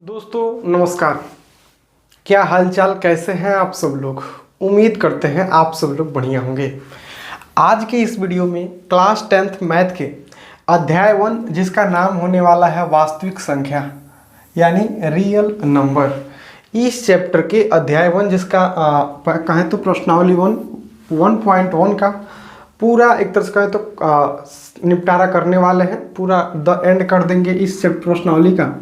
दोस्तों नमस्कार। क्या हालचाल, कैसे हैं आप सब लोग। उम्मीद करते हैं आप सब लोग बढ़िया होंगे। आज के इस वीडियो में क्लास 10th मैथ के अध्याय 1 जिसका नाम होने वाला है वास्तविक संख्या यानी रियल नंबर, इस चैप्टर के अध्याय 1 जिसका कहें तो प्रश्नावली 1.1 का पूरा एक तरह से कहें तो निपटारा करने वाले हैं। पूरा द एंड कर देंगे इस प्रश्नावली का,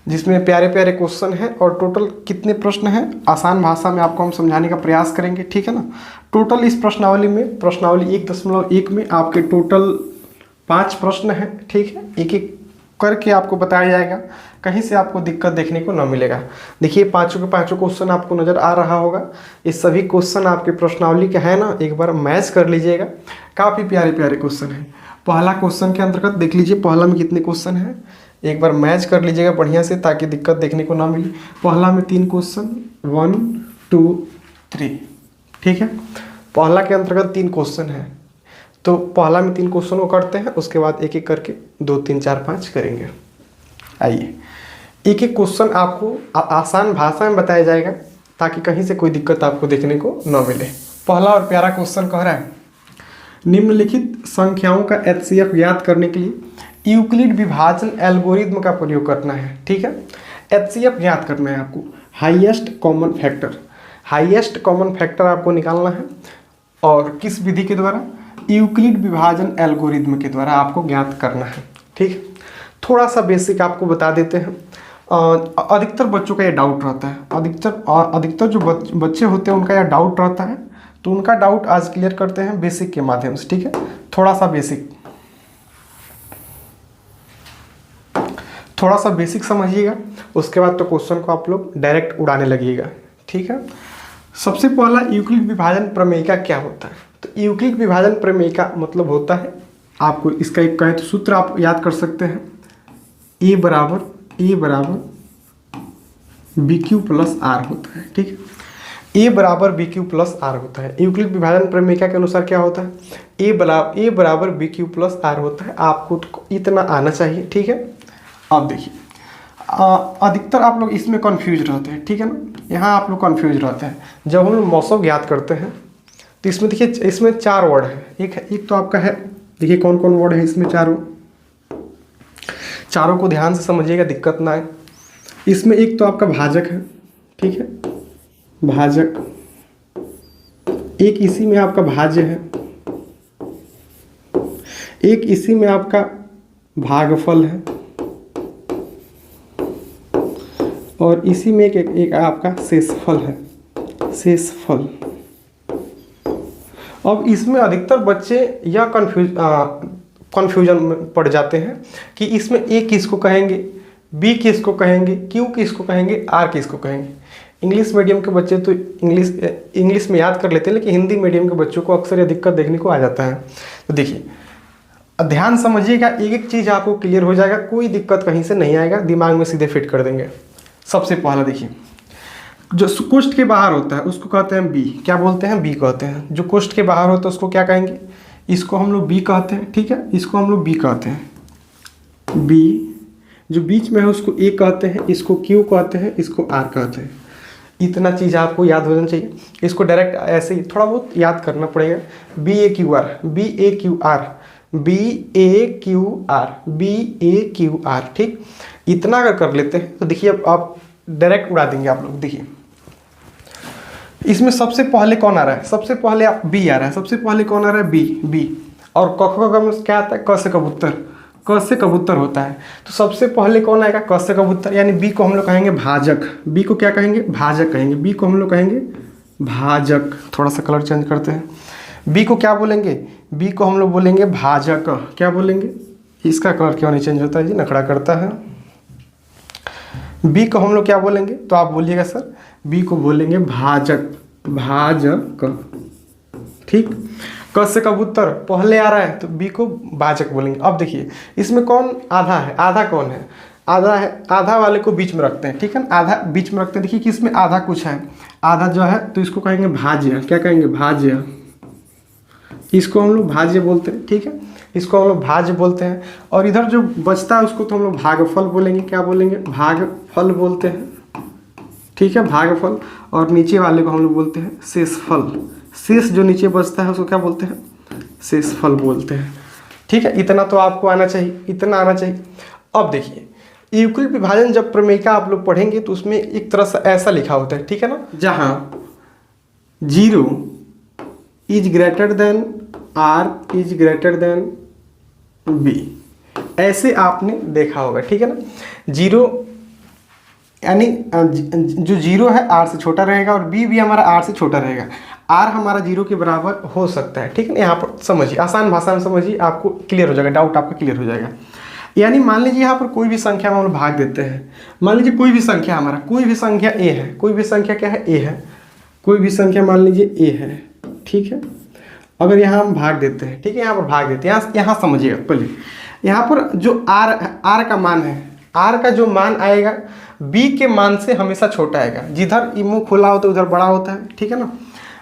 जिसमें प्यारे प्यारे क्वेश्चन हैं और टोटल कितने प्रश्न हैं आसान भाषा में आपको हम समझाने का प्रयास करेंगे, ठीक है ना। टोटल इस प्रश्नावली में प्रश्नावली 1.1 में आपके टोटल 5 प्रश्न हैं, ठीक है। एक एक करके आपको बताया जाएगा, कहीं से आपको दिक्कत देखने को न मिलेगा। देखिए पाँचों के पाँचों क्वेश्चन आपको नज़र आ रहा होगा। ये सभी क्वेश्चन आपके प्रश्नावली के हैं ना, एक बार मैच कर लीजिएगा। काफ़ी प्यारे प्यारे क्वेश्चन हैं। पहला क्वेश्चन के अंतर्गत देख लीजिए पहला में कितने क्वेश्चन हैं, एक बार मैच कर लीजिएगा बढ़िया से ताकि दिक्कत देखने को ना मिले। पहला में 3 क्वेश्चन 1 2 3, ठीक है। पहला के अंतर्गत 3 क्वेश्चन है, तो पहला में 3 क्वेश्चन को करते हैं, उसके बाद एक एक करके 2 3 4 5 करेंगे। आइए एक एक क्वेश्चन आपको आसान भाषा में बताया जाएगा ताकि कहीं से कोई दिक्कत आपको देखने को न मिले। पहला और प्यारा क्वेश्चन कह रहा है निम्नलिखित संख्याओं का HCF ज्ञात करने के लिए यूक्लिड विभाजन एल्गोरिथम का प्रयोग करना है, ठीक है। HCF ज्ञात करना है आपको, highest common factor. Highest common factor आपको निकालना है और किस विधि के द्वारा, यूक्लिड विभाजन एल्गोरिथम के द्वारा आपको ज्ञात करना है, ठीक है। थोड़ा सा बेसिक आपको बता देते हैं। अधिकतर बच्चों का ये डाउट रहता है, अधिकतर जो बच्चे होते हैं उनका यह डाउट रहता है, तो उनका डाउट आज क्लियर करते हैं बेसिक के माध्यम से, ठीक है। थोड़ा सा बेसिक समझिएगा, उसके बाद तो क्वेश्चन को आप लोग डायरेक्ट उड़ाने लगिएगा, ठीक है। सबसे पहला यूक्लिड विभाजन प्रमेय क्या होता है, तो यूक्लिड विभाजन प्रमेय का मतलब होता है, आपको इसका एक कहें तो सूत्र आप याद कर सकते हैं, ए बराबर BQ प्लस आर होता है, ठीक है। ए बराबर BQ प्लस आर होता है। यूक्लिड विभाजन प्रमेय के अनुसार क्या होता है, ए बराबर BQ प्लस आर होता है। आपको इतना आना चाहिए, ठीक है। अब देखिए अधिकतर आप लोग इसमें कंफ्यूज रहते हैं, ठीक है ना। यहाँ आप लोग कंफ्यूज रहते हैं जब हम लोग मौसम ज्ञात करते हैं, तो इसमें देखिए इसमें 4 वर्ड है। एक तो आपका है, देखिए कौन कौन वर्ड है इसमें, चारों को ध्यान से समझिएगा, दिक्कत ना आए। इसमें एक तो आपका भाजक है, ठीक है, भाजक। एक इसी में आपका भाज्य है, एक इसी में आपका भागफल है, और इसी में एक आपका शेषफल है, शेषफल। अब इसमें अधिकतर बच्चे यह कन्फ्यूजन में पड़ जाते हैं कि इसमें ए किसको कहेंगे, बी किसको कहेंगे, क्यू किसको कहेंगे, आर किसको कहेंगे। इंग्लिश मीडियम के बच्चे तो इंग्लिश में याद कर लेते हैं, लेकिन हिंदी मीडियम के बच्चों को अक्सर यह दिक्कत देखने को आ जाता है। तो देखिए ध्यान समझिएगा, एक एक चीज़ आपको क्लियर हो जाएगा, कोई दिक्कत कहीं से नहीं आएगा, दिमाग में सीधे फिट कर देंगे। सबसे पहला देखिए, जो कोष्ठ के बाहर होता है उसको कहते हैं बी। क्या बोलते हैं, बी कहते हैं। जो कोष्ठ के बाहर होता है उसको क्या कहेंगे, इसको हम लोग बी कहते हैं, ठीक है। इसको हम लोग बी कहते हैं, बी। जो बीच में है उसको ए कहते हैं, इसको क्यू कहते हैं, इसको आर कहते हैं। इतना चीज़ आपको याद हो जाना चाहिए। इसको डायरेक्ट ऐसे ही थोड़ा बहुत याद करना पड़ेगा, BAQR, BAQR, BAQR, BAQR, ठीक। इतना अगर कर लेते हैं तो देखिए अब आप डायरेक्ट उड़ा देंगे आप लोग। देखिए इसमें सबसे पहले कौन आ रहा है, सबसे पहले आप बी आ रहा है, सबसे पहले कौन आ रहा है, बी। और क में क्या आता है, क से कबूतर, क से कबूतर होता है। तो सबसे पहले कौन आएगा, क से कबूतर, यानी बी को हम लोग कहेंगे भाजक। बी को क्या कहेंगे, भाजक कहेंगे। बी को हम लोग कहेंगे भाजक। थोड़ा सा कलर चेंज करते हैं। बी को क्या बोलेंगे, बी को हम लोग बोलेंगे भाजक। क्या बोलेंगे, इसका कलर क्यों नहीं चेंज होता है जी, नखड़ा करता है। बी को हम लोग क्या बोलेंगे, तो आप बोलिएगा सर बी को बोलेंगे भाजक, भाजक, ठीक। क से कबूतर पहले आ रहा है तो बी को भाजक बोलेंगे। अब देखिए इसमें कौन आधा है, आधा कौन है, आधा है, आधा वाले को बीच में रखते हैं, ठीक है ना। आधा बीच में रखते हैं। देखिए कि इसमें आधा कुछ है, आधा जो है तो इसको कहेंगे भाज्य। क्या कहेंगे, भाज्य। इसको हम लोग भाज्य बोलते हैं, ठीक है, इसको हम लोग भाज्य बोलते हैं। और इधर जो बचता है उसको तो हम लोग भागफल बोलेंगे। क्या बोलेंगे? भागफल बोलते हैं, ठीक है, भागफल। और नीचे वाले को हम लोग बोलते हैं शेषफल। शेष जो नीचे बचता है उसको क्या बोलते हैं? शेषफल बोलते हैं, ठीक है। इतना तो आपको आना चाहिए, इतना आना चाहिए। अब देखिए, यूक्लिड विभाजन जब प्रमेयिका आप लोग पढ़ेंगे तो उसमें एक तरह से ऐसा लिखा होता है, ठीक है ना, जहाँ 0 is greater than R is greater than B, ऐसे आपने देखा होगा, ठीक है ना। 0 यानी जो 0 है आर से छोटा रहेगा और बी भी हमारा आर से छोटा रहेगा। आर हमारा 0 के बराबर हो सकता है, ठीक है ना। यहाँ पर समझिए, आसान भाषा में समझिए, आपको क्लियर हो जाएगा, डाउट आपका क्लियर हो जाएगा। यानी मान लीजिए यहाँ पर कोई भी संख्या में हम लोग भाग देते हैं। मान लीजिए कोई भी संख्या हमारा, कोई भी संख्या ए है, कोई भी संख्या क्या है? ए है। कोई भी संख्या मान लीजिए ए है, ठीक है। अगर यहाँ हम भाग देते हैं, ठीक है, यहाँ पर भाग देते हैं, यहाँ समझिएगा पहले। यहाँ पर जो आर का मान है, आर का जो मान आएगा बी के मान से हमेशा छोटा आएगा। जिधर ई मुँह खुला होता है उधर बड़ा होता है, ठीक है ना।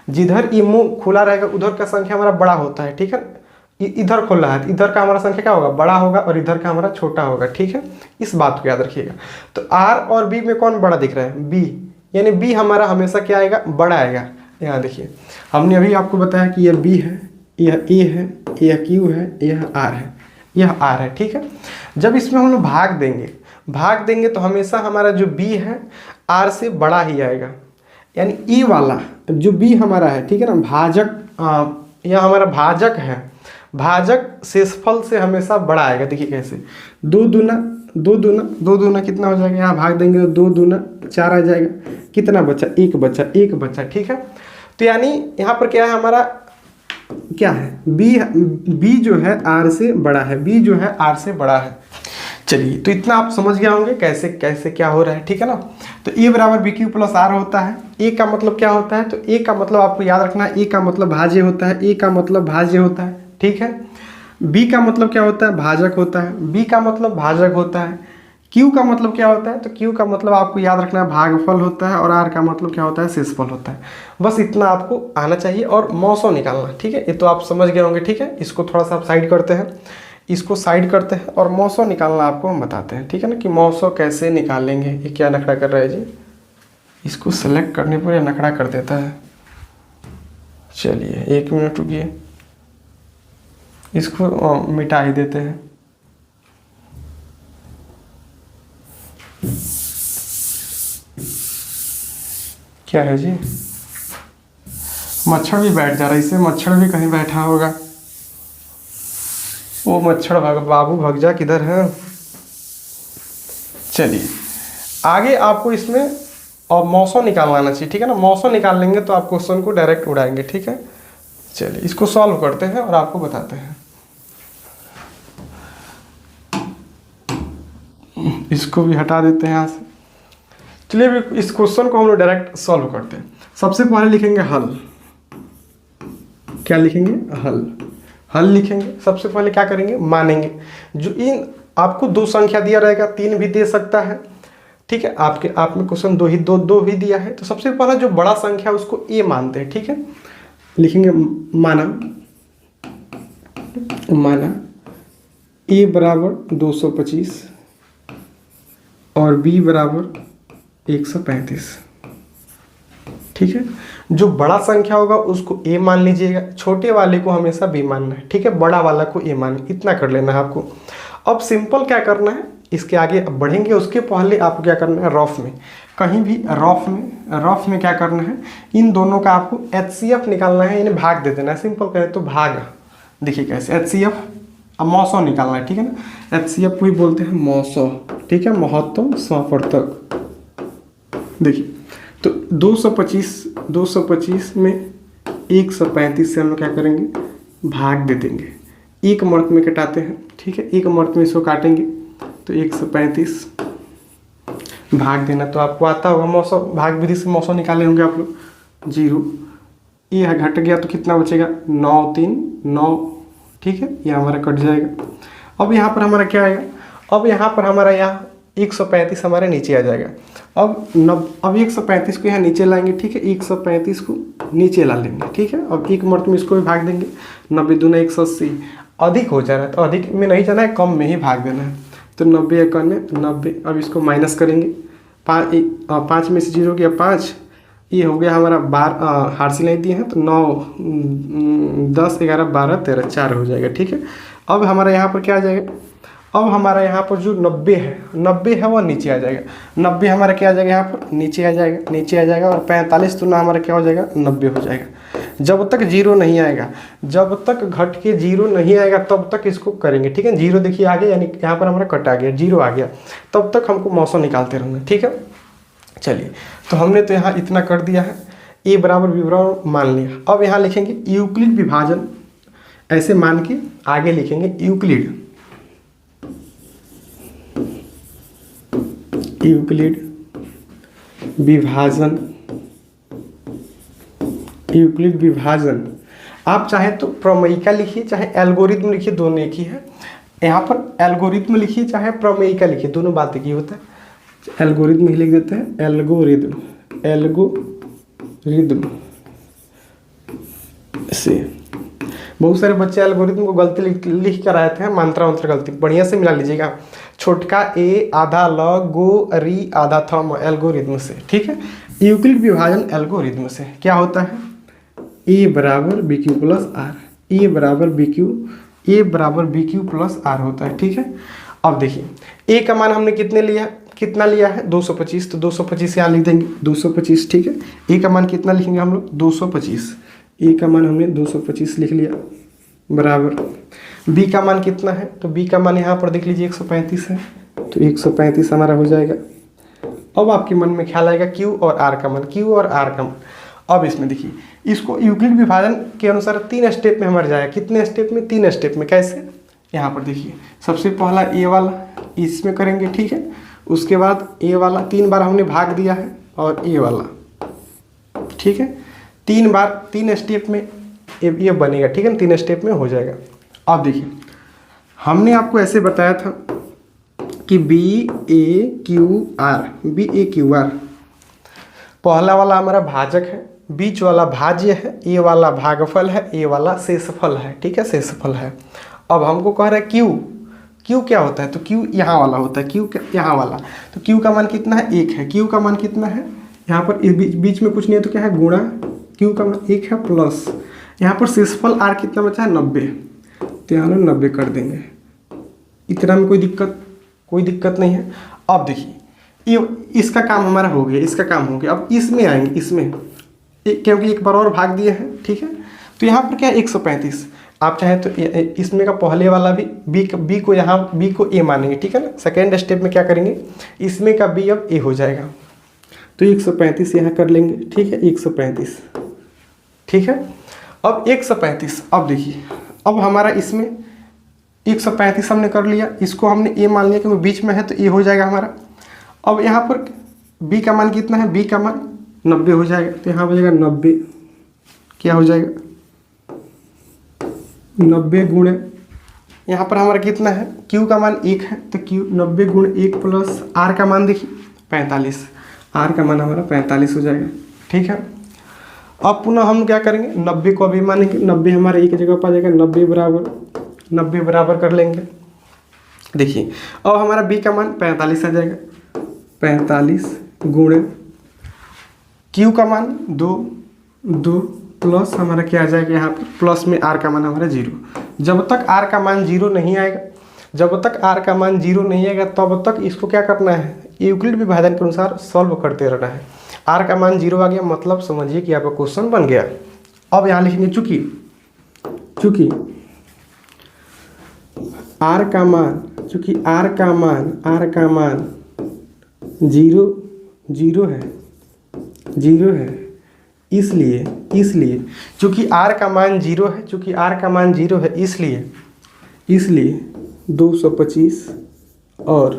जिधर ई मुँह खुला रहेगा उधर का संख्या हमारा बड़ा होता है, ठीक है। इधर खुला है, इधर का हमारा संख्या क्या होगा? बड़ा होगा, और इधर का हमारा छोटा होगा, ठीक है। इस बात को याद रखिएगा। तो आर और बी में कौन बड़ा दिख रहा है? बी, यानी बी हमारा हमेशा क्या आएगा? बड़ा आएगा। यहाँ देखिए, हमने अभी आपको बताया कि यह बी है, यह ए है, यह क्यू है, यह आर है, यह आर है, ठीक है। जब इसमें हम लोग भाग देंगे तो हमेशा हमारा जो बी है आर से बड़ा ही आएगा। यानी ई वाला जो बी हमारा है, ठीक है ना, भाजक, यह हमारा भाजक है, भाजक शेषफल से हमेशा बड़ा आएगा। देखिए कैसे, 2 दूना कितना हो जाएगा? यहाँ भाग देंगे तो 2 दूना 4 आ जाएगा। कितना बचा? एक बचा, ठीक है। तो यानी यहाँ पर क्या है हमारा? क्या है? बी जो है आर से बड़ा है, बी जो है आर से बड़ा है। चलिए, तो इतना आप समझ गए होंगे कैसे कैसे क्या हो रहा है, ठीक है ना। तो ए बराबर बी क्यू प्लस आर होता है। ए का मतलब क्या होता है? तो ए का मतलब आपको याद रखना है, ए का मतलब भाज्य होता है, ए का मतलब भाज्य होता है, ठीक है। बी का मतलब क्या होता है? भाजक होता है, बी का मतलब भाजक होता है। क्यू का मतलब क्या होता है? तो क्यू का मतलब आपको याद रखना है, भागफल होता है। और आर का मतलब क्या होता है? शेषफल होता है। बस इतना आपको आना चाहिए और मौसों निकालना, ठीक है। ये तो आप समझ गए होंगे, ठीक है। इसको थोड़ा सा आप साइड करते हैं, इसको साइड करते हैं और मौसों निकालना आपको हम बताते हैं, ठीक है ना, कि मौसों कैसे निकालेंगे। ये क्या नखड़ा कर रहा है जी? इसको सेलेक्ट करने पर नखड़ा कर देता है। चलिए 1 मिनट रुकिए, इसको मिटा ही देते हैं। क्या है जी? मच्छर भी बैठ जा रहा है, इससे मच्छर भी कहीं बैठा होगा। वो मच्छर बाबू भग जा, किधर है? चलिए आगे आपको इसमें और मौसम निकालना आना चाहिए, ठीक है ना। मौसम निकाल लेंगे तो आप क्वेश्चन को डायरेक्ट उड़ाएंगे, ठीक है। चलिए इसको सॉल्व करते हैं और आपको बताते हैं। इसको भी हटा देते हैं यहाँ से। चलिए इस क्वेश्चन को हम लोग डायरेक्ट सॉल्व करते हैं। सबसे पहले लिखेंगे हल। क्या लिखेंगे? हल लिखेंगे। सबसे पहले क्या करेंगे? मानेंगे। जो इन आपको 2 संख्या दिया रहेगा, 3 भी दे सकता है, ठीक है। आप में क्वेश्चन 2 ही दिया है, तो सबसे पहला जो बड़ा संख्या उसको ए मानते हैं, ठीक है। लिखेंगे माना ए बराबर 225 और बी बराबर 135, ठीक है। जो बड़ा संख्या होगा उसको ए मान लीजिएगा, छोटे वाले को हमेशा बी मानना है, ठीक है। बड़ा वाला को ए मान, इतना कर लेना है आपको। अब सिंपल क्या करना है, इसके आगे बढ़ेंगे उसके पहले आपको क्या करना है, रफ में कहीं भी रफ में क्या करना है, इन दोनों का आपको HCF निकालना है, इन्हें भाग दे देना है। सिंपल कहें तो भाग, देखिए कैसे HCF, अब मौसम निकालना है, ठीक है ना। HCF को ही बोलते हैं मौसम, ठीक है, महत्तम सापवर्तक। देखिए तो 225 में 135 से हम लोग क्या करेंगे, भाग दे देंगे। एक मर्त में कटाते हैं, ठीक है, एक मर्त में इसको काटेंगे तो 135 भाग देना तो आपको आता होगा। मौसम भाग विधि से मौसम निकाले होंगे आप लोग। 0 ये घट गया तो कितना बचेगा, 9 3 9, ठीक है, ये हमारा कट जाएगा। अब यहाँ पर हमारा क्या आएगा, अब यहाँ पर हमारा यहाँ 135 हमारे नीचे आ जाएगा। अब 135 को यहाँ नीचे लाएंगे, ठीक है, 135 को नीचे ला लेंगे, ठीक है। अब एक मर्त में इसको भी भाग देंगे, 90 दूना 180, अधिक हो जा रहा है तो अधिक में नहीं जाना है, कम में ही भाग देना है। तो 90 एकम में 90, अब इसको माइनस करेंगे, 5 में से 0 गया 5, ये हो गया हमारा 12, हार्सी नहीं दिए हैं तो 9 10 11 12 13 4 हो जाएगा, ठीक है। अब हमारा यहाँ पर क्या आ जाएगा, अब हमारा यहाँ पर जो 90 है वो नीचे आ जाएगा, 90 हमारा क्या आ जाएगा, यहाँ पर नीचे आ जाएगा और 45 तुना हमारा क्या हो जाएगा, 90 हो जाएगा। जब तक 0 नहीं आएगा, जब तक घट के 0 नहीं आएगा तब तक इसको करेंगे, ठीक है। 0 देखिए आ गया, यानी यहाँ पर हमारा कट आ गया, 0 आ गया, तब तक हमको मौसम निकालते रहना, ठीक है। चलिए, तो हमने तो यहाँ इतना कर दिया है, a बराबर b बराबर मान लिया। अब यहाँ लिखेंगे यूक्लिड विभाजन, ऐसे मान के आगे लिखेंगे यूक्लिड विभाजन, यूक्लिड विभाजन। आप चाहे तो प्रमेयिका लिखिए चाहे एल्गोरिथम लिखिए, दोनों एक ही है। यहाँ पर एल्गोरिथम लिखिए चाहे प्रमेयिका लिखिए, दोनों बात एक ही होता है। एल्गोरिथम ही लिख देते हैं, एल्गोरिथम से। बहुत सारे बच्चे एल्गोरिथम को गलती लिख कर आए थे, मात्रा मंत्र गलती, बढ़िया से मिला लीजिएगा। छोटका ए आधा ल गो री आधा थम, एल्गोरिथम से, ठीक है। यूक्लिड विभाजन एल्गोरिथम से क्या होता है, ए बराबर बी क्यू प्लस आर, ए बराबर बी क्यू प्लस आर होता है, ठीक है। अब देखिए ए का मान हमने कितना लिया है 225, तो 225 यहाँ लिख देंगे 225, ठीक है। ए का मान कितना लिखेंगे हम लोग 225, ए का मान हमने 225 लिख लिया, बराबर बी का मान कितना है, तो बी का मान यहाँ पर देख लीजिए 135 है, तो 135 हमारा हो जाएगा। अब आपके मन में ख्याल आएगा क्यू और आर का मान, अब इसमें देखिए इसको यूक्लिड विभाजन के अनुसार 3 स्टेप में हमारे जाएगा। कितने स्टेप में, 3 स्टेप में। कैसे, यहाँ पर देखिए सबसे पहला ए वाला इसमें करेंगे, ठीक है। उसके बाद ए वाला 3 बार हमने भाग दिया है, और ए वाला, ठीक है, 3 बार 3 स्टेप में ये बनेगा, ठीक है ना, 3 स्टेप में हो जाएगा। अब देखिए हमने आपको ऐसे बताया था कि बी ए क्यू आर पहला वाला हमारा भाजक है, बीच वाला भाज्य है, ए वाला भागफल है, ए वाला शेषफल है, ठीक है, शेषफल है। अब हमको कह रहा है क्यू क्या होता है, तो क्यू यहाँ वाला होता है, क्यू यहाँ वाला, तो क्यू का मान कितना है 1 है, क्यू का मान कितना है, यहाँ पर बीच में कुछ नहीं है तो क्या है गुणा, क्यू का मान 1 है, प्लस यहाँ पर शेषफल आर कितना बचा है 90, तो यहाँ 90 कर देंगे। इतना में कोई दिक्कत नहीं है। अब देखिए ये इसका काम हमारा हो गया, इसका काम हो गया। अब इसमें आएंगे, इसमें क्योंकि एक बार और भाग दिए हैं, ठीक है। तो यहाँ पर क्या है 135, आप चाहे तो इसमें का पहले वाला भी बी को यहाँ बी को ए मानेंगे, ठीक है ना। सेकेंड स्टेप में क्या करेंगे, इसमें का बी अब ए हो जाएगा, तो 135 यहाँ कर लेंगे, ठीक है, 135, ठीक है। अब 135, अब देखिए अब हमारा इसमें 135 हमने कर लिया, इसको हमने ए मान लिया क्योंकि बीच में है तो ए हो जाएगा हमारा। अब यहाँ पर बी का मान कितना है, बी का मान 90 हो जाएगा, तो यहाँ हो जाएगा 90, क्या हो जाएगा 90 गुणे यहाँ पर हमारा कितना है, क्यू का मान 1 है, तो क्यू 90 गुण 1 प्लस आर का मान देखिए 45, आर का मान हमारा 45 हो जाएगा, ठीक है। अब पुनः हम क्या करेंगे, 90 को अभी मानेंगे, 90 हमारे एक जगह पर आ जाएगा, 90 बराबर कर लेंगे। देखिए अब हमारा बी का मान 45 आ जाएगा, 45 गुणे क्यू का मान 2 प्लस हमारा क्या आ जाएगा, यहाँ पर प्लस में आर का मान हमारा 0। जब तक आर का मान 0 नहीं आएगा, तब तक इसको क्या करना है, यूक्लिड विभाजन के अनुसार सॉल्व करते रहना है। आर का मान 0 आ गया, मतलब समझिए कि आपका क्वेश्चन बन गया। अब यहाँ लिखेंगे चूंकि आर का मान 0 है, इसलिए चूंकि आर का मान 0 है, इसलिए 225 और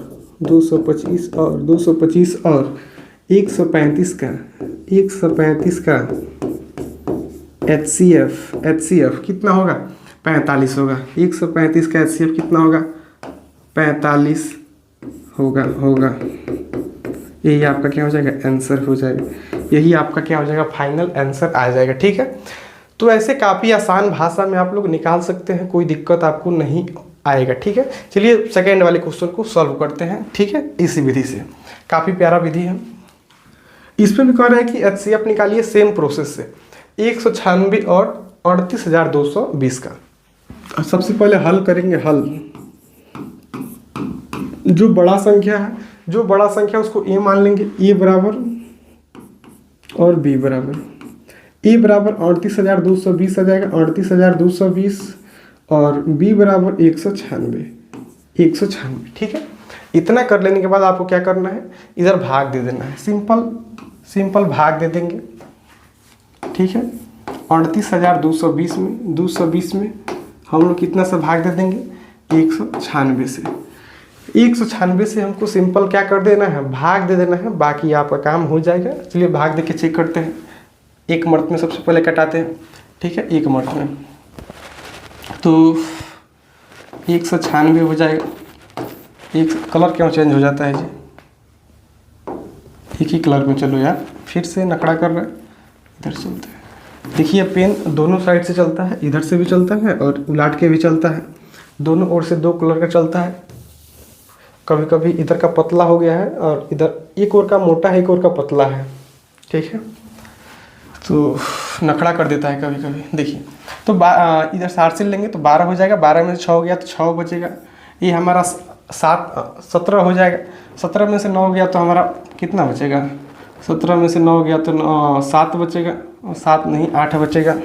135 का HCF कितना होगा, 45 होगा। 135 का HCF कितना होगा, 45 होगा यही आपका क्या हो जाएगा, आंसर हो जाएगा। यही आपका क्या हो जाएगा, फाइनल आंसर आ जाएगा। ठीक है, तो ऐसे काफ़ी आसान भाषा में आप लोग निकाल सकते हैं, कोई दिक्कत आपको नहीं आएगा। ठीक है, चलिए सेकेंड वाले क्वेश्चन को सॉल्व करते हैं। ठीक है, इसी विधि से, काफ़ी प्यारा विधि है। इसमें भी कह रहा है कि HCF निकालिए सेम प्रोसेस से 196 और 38,220 का। सबसे पहले हल करेंगे। हल जो बड़ा संख्या उसको A मान लेंगे, A बराबर और B बराबर। A बराबर 38,220 आ जाएगा, 38,220 और B बराबर 196। ठीक है, इतना कर लेने के बाद आपको क्या करना है, इधर भाग दे देना है। सिंपल भाग दे देंगे। ठीक है, 38,220 में 220 में हम लोग कितना से भाग दे देंगे, 196 से। 196 से हमको सिंपल क्या कर देना है, भाग दे देना है, बाकी आपका काम हो जाएगा। चलिए भाग दे के चेक करते हैं। एक मर्त में सबसे पहले कटाते हैं। ठीक है, एक मर्त में तो 196 हो जाएगा। एक कलर क्यों चेंज हो जाता है जी, एक ही कलर में। चलो यार, फिर से नखड़ा कर रहा है, इधर चलते हैं। देखिए पेन दोनों साइड से चलता है, इधर से भी चलता है और उलाट के भी चलता है, दोनों ओर से दो कलर का चलता है। कभी कभी इधर का पतला हो गया है और इधर एक ओर का मोटा है, एक ओर का पतला है। ठीक है, तो नखड़ा कर देता है कभी कभी। देखिए तो इधर से RCL लेंगे तो 12 हो जाएगा, 12 में से 6 हो गया तो 6 बचेगा। ये हमारा 17 हो जाएगा, 17 में से 9 गया तो हमारा कितना बचेगा, 17 में से 9 गया तो 7 बचेगा, और 7 नहीं 8 बचेगा,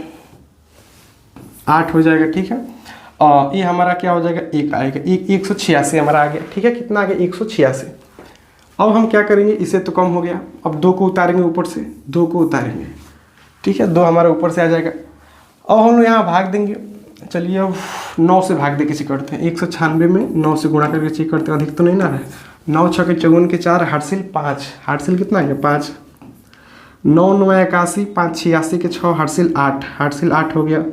8 हो जाएगा। ठीक है, और ये हमारा क्या हो जाएगा, एक आएगा, 186 हमारा आ गया। ठीक है, कितना आ गया, 186। अब हम क्या करेंगे, इसे तो कम हो गया, अब 2 को उतारेंगे ऊपर से, 2 को उतारेंगे। ठीक है, 2 हमारा ऊपर से आ जाएगा। अब हम लोग यहाँ भाग देंगे। चलिए अब 9 से भाग दे के चेक करते हैं। 196 में 9 से गुणा करके चेक करते हैं, अधिक तो नहीं ना है। 9 6 के 54 के 4, HCL 5, HCL कितना है 5, 9 9 81, 5 86 के 6, HCL 8, HCL 8 हो गया।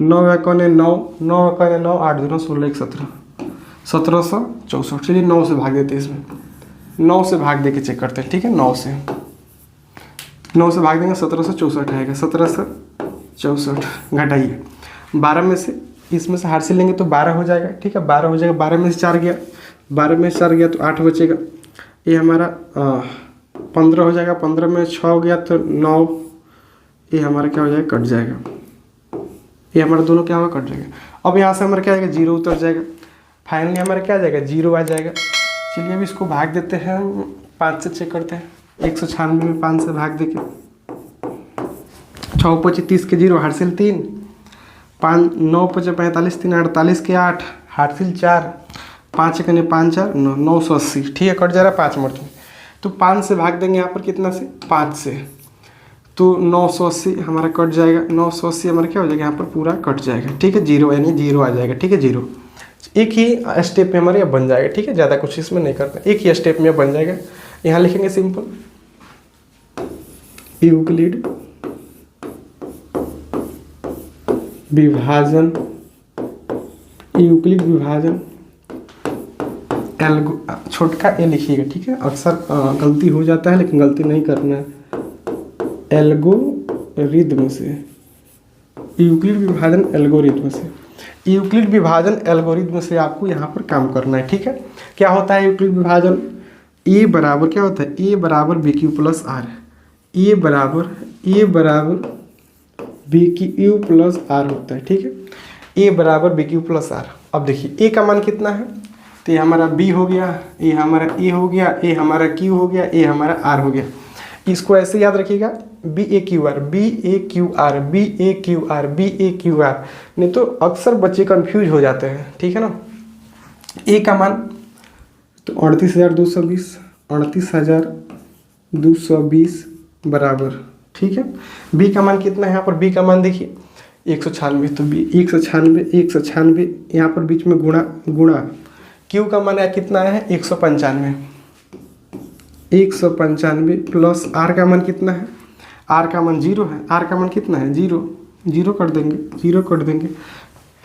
9 1 9, 9 1 9, 8 2 16 1 17, 1764। चलिए 9 से भाग देते हैं, इसमें 9 से भाग दे के चेक करते हैं। ठीक है, 9 से भाग देंगे, 1764 आएगा, 1764 घटाइए 12 में से, इसमें से HCL लेंगे तो 12 हो जाएगा। ठीक है, 12 हो जाएगा, 12 में से 4 गया, 12 में से 4 गया तो 8 बचेगा। ये हमारा 15 हो जाएगा, 15 में 6 हो गया तो 9, ये हमारा क्या हो जाएगा, कट जाएगा। ये हमारा दोनों क्या होगा, कट जाएगा। अब यहाँ से हमारा क्या आएगा, 0 उतर जाएगा। फाइनली हमारा क्या आ जाएगा, 0 आ जाएगा। चलिए अब इसको भाग देते हैं, 5 से चेक करते हैं। 196 में 5 से भाग देके 6 5 30 के 0, HCL 3, 5 9 5 45 3 48 के 8, HCL 4, 5 1 5 4 9, 980। ठीक है, कट जा रहा है 5 मिनट में। तो 5 से भाग देंगे यहाँ पर कितना से, 5 से, तो 980 हमारा कट जाएगा। 980 हमारा क्या हो जाएगा, यहाँ पर पूरा कट जाएगा। ठीक है, 0 यानी 0 आ जाएगा। ठीक है, 0 एक ही स्टेप में हमारे यहाँ बन जाएगा। ठीक है, ज़्यादा कुछ इसमें नहीं करना, एक ही स्टेप में बन जाएगा। यहाँ लिखेंगे सिंपल यूक्लिड विभाजन, यूक्लिड विभाजन एल्गो, छोटका ए लिखिएगा। ठीक है, अक्सर गलती हो जाता है, लेकिन गलती नहीं करना है। एल्गोरिथम से, यूक्लिड विभाजन एल्गोरिथम से, यूक्लिड विभाजन एल्गोरिथम से आपको यहाँ पर काम करना है। ठीक है, क्या होता है यूक्लिड विभाजन, ए बराबर क्या होता है, ए बराबर BQ प्लस आर, ए बराबर BQ प्लस आर होता है। ठीक है, ए बराबर BQ प्लस आर। अब देखिए ए का मान कितना है, तो ये हमारा B हो गया, ये हमारा ए हो गया, ए हमारा Q हो गया, ए हमारा आर हो गया। इसको ऐसे याद रखिएगा, BAQR BAQR BAQR BAQR, नहीं तो अक्सर बच्चे कंफ्यूज हो जाते हैं। ठीक है ना, ए का मान तो 38,220 बराबर। ठीक है, बी का मान कितना है, यहाँ पर बी का मान देखिए 196, तो बी 196 यहाँ पर बीच में गुणा क्यू का मान है कितना है, 195 प्लस आर का मान कितना है, आर का मान 0 है, आर का मान कितना है 0 कर देंगे,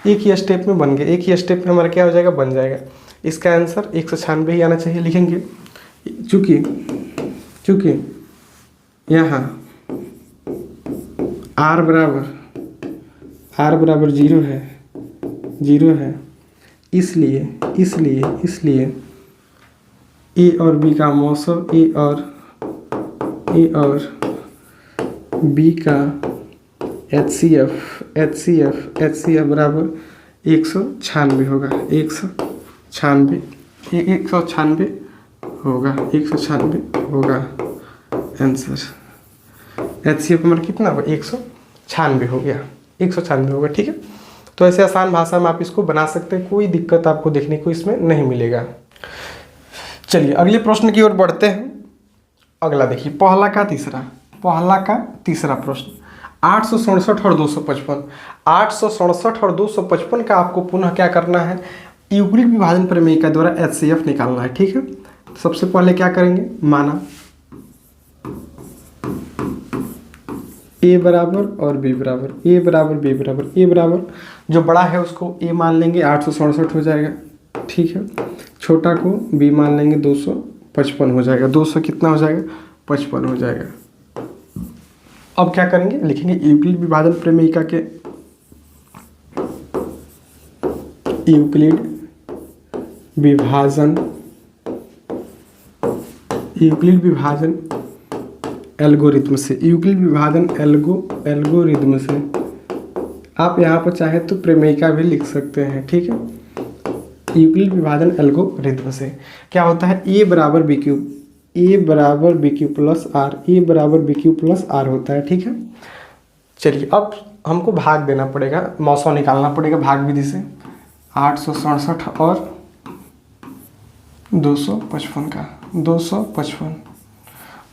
एक ही स्टेप में बन गया, एक ही स्टेप में हमारा क्या हो जाएगा, बन जाएगा। इसका आंसर 196 ही आना चाहिए। लिखेंगे चूँकि यहाँ r बराबर 0 है, इसलिए ए और बी का मौसम, ए और बी का HCF बराबर 196 होगा। 196 होगा आंसर। HCF हमारा कितना होगा? 196 हो गया, 196 होगा। ठीक है, तो ऐसे आसान भाषा में आप इसको बना सकते हैं, कोई दिक्कत आपको देखने को इसमें नहीं मिलेगा। चलिए अगले प्रश्न की ओर बढ़ते हैं। अगला देखिए, पहला का तीसरा प्रश्न 867 और 255। 867 और 255 का आपको पुनः क्या करना है? यूक्लिड विभाजन प्रमेय के द्वारा HCF निकालना है। ठीक है, सबसे पहले क्या करेंगे? माना A बराबर और B बराबर, A बराबर B बराबर, A बराबर जो बड़ा है उसको A मान लेंगे, 867 हो जाएगा। ठीक है, छोटा को B मान लेंगे, 255 हो जाएगा। 200 कितना हो जाएगा? 55 हो जाएगा। अब क्या करेंगे? लिखेंगे यूक्लिड विभाजन प्रमेयिका के यूक्लिड विभाजन एल्गोरिथम से, यूक्लिड विभाजन एल्गोरिथम से आप यहाँ पर चाहे तो प्रमेयिका भी लिख सकते हैं। ठीक है, यूक्लिड विभाजन एल्गोरिथम से क्या होता है? A बराबर बी क्यू प्लस आर होता है। ठीक है, चलिए अब हमको भाग देना पड़ेगा, मौसा निकालना पड़ेगा भाग विधि से। 867 और 255 का 255,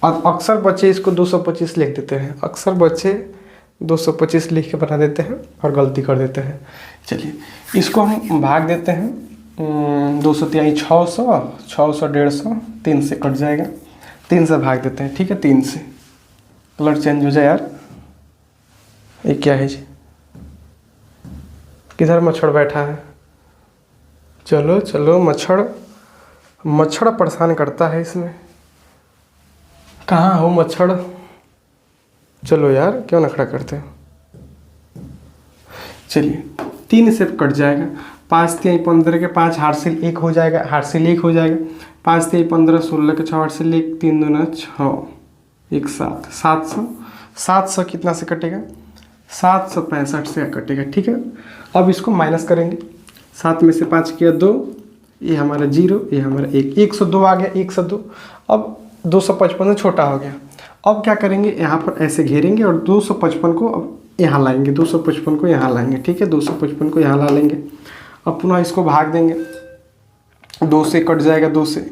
और अक्सर बच्चे इसको 225 लिख देते हैं, 225 लिख के बना देते हैं और गलती कर देते हैं। चलिए इसको हम भाग देते हैं। 203 600, 150, 3 से कट जाएगा, 3 से भाग देते हैं। ठीक है, 3 से कलर चेंज हो जाए यार। ये क्या है जी? किधर मच्छर बैठा है? चलो मच्छर परेशान करता है इसमें। कहाँ हो मच्छर? चलो यार, क्यों नखरा करते हो? चलिए 3 से कट जाएगा। 5 3 15 के 5 हार्सिल 1 हो जाएगा, 5 3 15 16 के 6 हार्सिल 1, 3 2 6 1 7, 700 कितना से कटेगा? 765 से कटेगा। ठीक है, अब इसको माइनस करेंगे। 7 में से 5 किया 2, ये हमारा 0, ये हमारा 1, 102 आ गया, 102। अब 255 से छोटा हो गया। अब क्या करेंगे? यहाँ पर ऐसे घेरेंगे और 255 को अब यहाँ लाएंगे, 255 को यहाँ लाएंगे। ठीक है, 255 को यहाँ ला लेंगे। अब पुनः इसको भाग देंगे, 2 से कट जाएगा, 2 से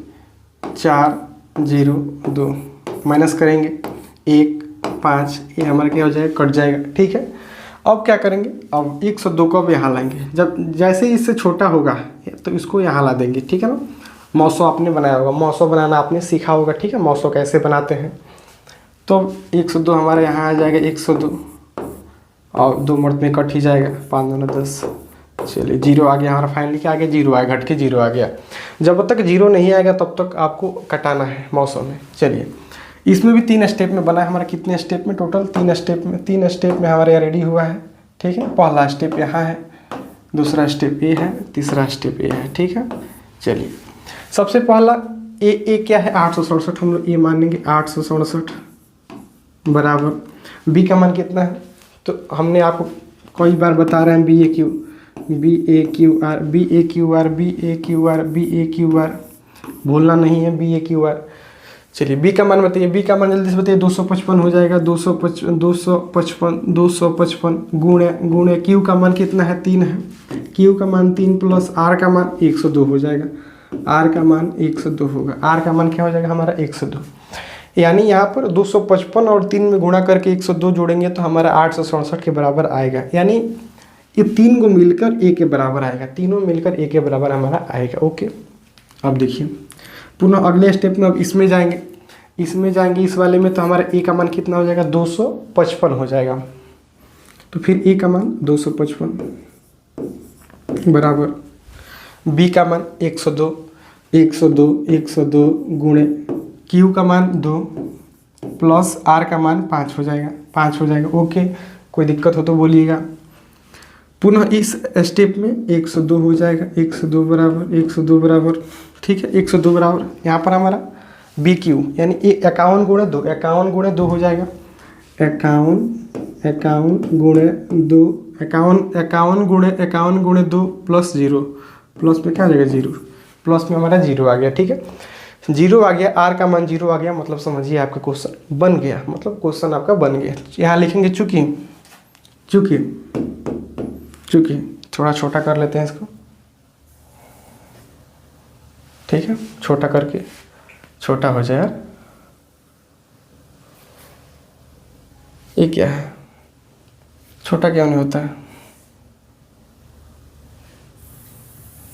4 0 2 माइनस करेंगे 1 5, ये हमारा क्या हो जाएगा? कट जाएगा। ठीक है, अब क्या करेंगे? अब 102 को अब यहाँ लाएंगे। जब जैसे ही इससे छोटा होगा तो इसको यहाँ ला देंगे। ठीक है ना, मौसो आपने बनाया होगा, मौसो बनाना आपने सीखा होगा। ठीक है, मौसो कैसे बनाते हैं? तो 102 हमारे यहाँ आ जाएगा, 102 और 2 मर्द में कट ही जाएगा, 5 2 10। चलिए 0 आ गया हमारा, फाइनली क्या आ गया? 0 आया, घट के 0 आ गया। जब तक 0 नहीं आएगा तब तक आपको कटाना है मौसम में। चलिए इसमें भी 3 स्टेप में बना है हमारा। कितने स्टेप में? टोटल 3 स्टेप में हमारे यहाँ रेडी हुआ है। ठीक है, पहला स्टेप यहाँ है, दूसरा स्टेप ये है, तीसरा स्टेप ये है। ठीक है, चलिए सबसे पहला ए क्या है? 867 हम लोग ये मान लेंगे। 867 बराबर बी का मान कितना है? तो हमने आपको कई बार बता रहे हैं बी ए क्यू आर, भूलना नहीं है बी ए क्यू आर। चलिए बी का मान बताइए, बी का मान जल्दी से बताइए। 255 हो जाएगा, 255 गुणे क्यू का मान कितना है? 3 है, क्यू का मान 3 प्लस आर का मान 102 हो जाएगा, आर का मान 102 होगा। आर का मान क्या हो जाएगा हमारा? 102। यानी यहाँ पर 255 और 3 में गुणा करके 102 जोड़ेंगे तो हमारा 867 के बराबर आएगा। यानी ये 3 को मिलकर ए के बराबर आएगा, तीनों मिलकर ए के बराबर हमारा आएगा। ओके, अब देखिए पुनः अगले स्टेप में अब इसमें जाएंगे, इस वाले में तो हमारा ए का मान कितना हो जाएगा? 255 हो जाएगा। तो फिर ए का मान 255 बराबर बी का मान 102, 102, 102 गुणे क्यू का मान 2 प्लस आर का मान 5 हो जाएगा, 5 हो जाएगा। ओके, कोई दिक्कत हो तो बोलिएगा। पुनः इस स्टेप में 102 हो जाएगा, 102 बराबर 102 बराबर, ठीक है, 102 बराबर यहाँ पर हमारा बी क्यू यानी 51 गुणे 2, 51 गुणे 2 हो जाएगा, 51 गुणे 2, 51 गुणे 2 प्लस 0, प्लस में क्या आ जाएगा 0, प्लस में हमारा 0 आ गया, ठीक है, 0 आ गया, आर का मान 0 आ गया, मतलब समझिए आपका क्वेश्चन बन गया, मतलब क्वेश्चन आपका बन गया। यहाँ लिखेंगे चूंकि, चूंकि चूंकि थोड़ा छोटा कर लेते हैं इसको, ठीक है, छोटा करके छोटा हो जाए यार, ये क्या है, छोटा क्यों नहीं होता है,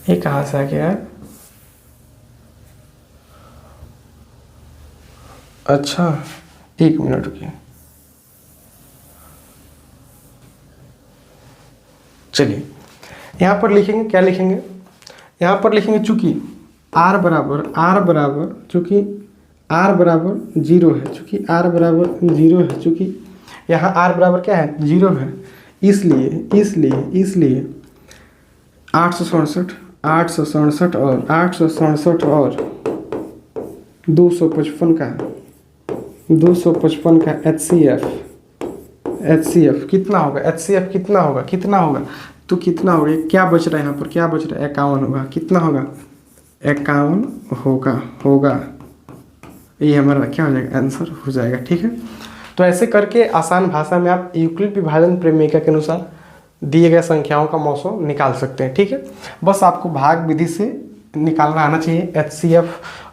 ये कहाँ से आ गया यार, अच्छा 1 मिनट रुकिए, चलिए यहाँ पर लिखेंगे, क्या लिखेंगे, यहाँ पर लिखेंगे चूंकि r बराबर चूंकि r बराबर 0 है, चूंकि r बराबर 0 है, चूंकि यहाँ r बराबर क्या है 0 है, इसलिए 867 और 255 का HCF कितना होगा, HCF कितना होगा, तो कितना होगा, क्या बच रहा है यहाँ पर, क्या बच रहा है 51 होगा, कितना होगा 51 होगा, ये हमारा क्या हो जाएगा, आंसर हो जाएगा, ठीक है। तो ऐसे करके आसान भाषा में आप यूक्लिड विभाजन प्रमेय के अनुसार दिए गए संख्याओं का मौसम निकाल सकते हैं, ठीक है। बस आपको भाग विधि से निकालना आना चाहिए HCF,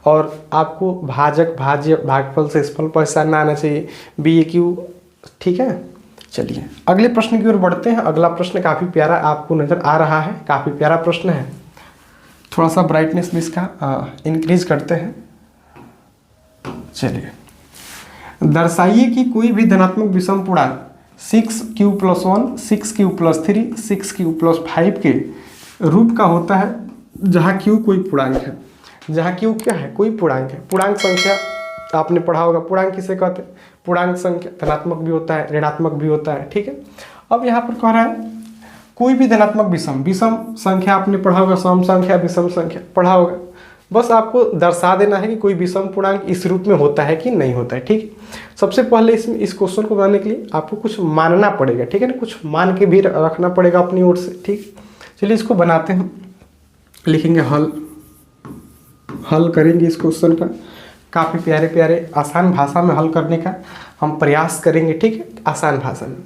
और आपको भाजक भाज्य भागफल से इसफल पहचानना आना चाहिए BAQ, ठीक है। चलिए अगले प्रश्न की ओर बढ़ते हैं। अगला प्रश्न काफ़ी प्यारा आपको नज़र आ रहा है, काफ़ी प्यारा प्रश्न है, थोड़ा सा ब्राइटनेस भी इसका इंक्रीज करते हैं। चलिए, दर्शाइए कि कोई भी धनात्मक विषम पूर्णांक 6q+1, 6q+3, 6q+5 के रूप का होता है जहाँ q कोई पूर्णांक है, जहाँ q क्या है, कोई पूर्णांक है। पूर्णांक संख्या आपने पढ़ा होगा, पूर्णांक किसे कहते हैं, पूर्णांक संख्या धनात्मक भी होता है, ऋणात्मक भी होता है, ठीक है। अब यहाँ पर कह रहा है कोई भी धनात्मक विषम संख्या आपने पढ़ा होगा, सम संख्या विषम संख्या पढ़ा होगा, बस आपको दर्शा देना है कि कोई विषम पूर्णांक इस रूप में होता है कि नहीं होता है, ठीक। सबसे पहले इस क्वेश्चन को बनाने के लिए आपको कुछ मानना पड़ेगा, ठीक है ना, कुछ मान के भी रखना पड़ेगा अपनी ओर से, ठीक। चलिए इसको बनाते हैं, लिखेंगे हल करेंगे इस क्वेश्चन का, काफ़ी प्यारे प्यारे आसान भाषा में हल करने का हम प्रयास करेंगे, ठीक है, आसान भाषा में।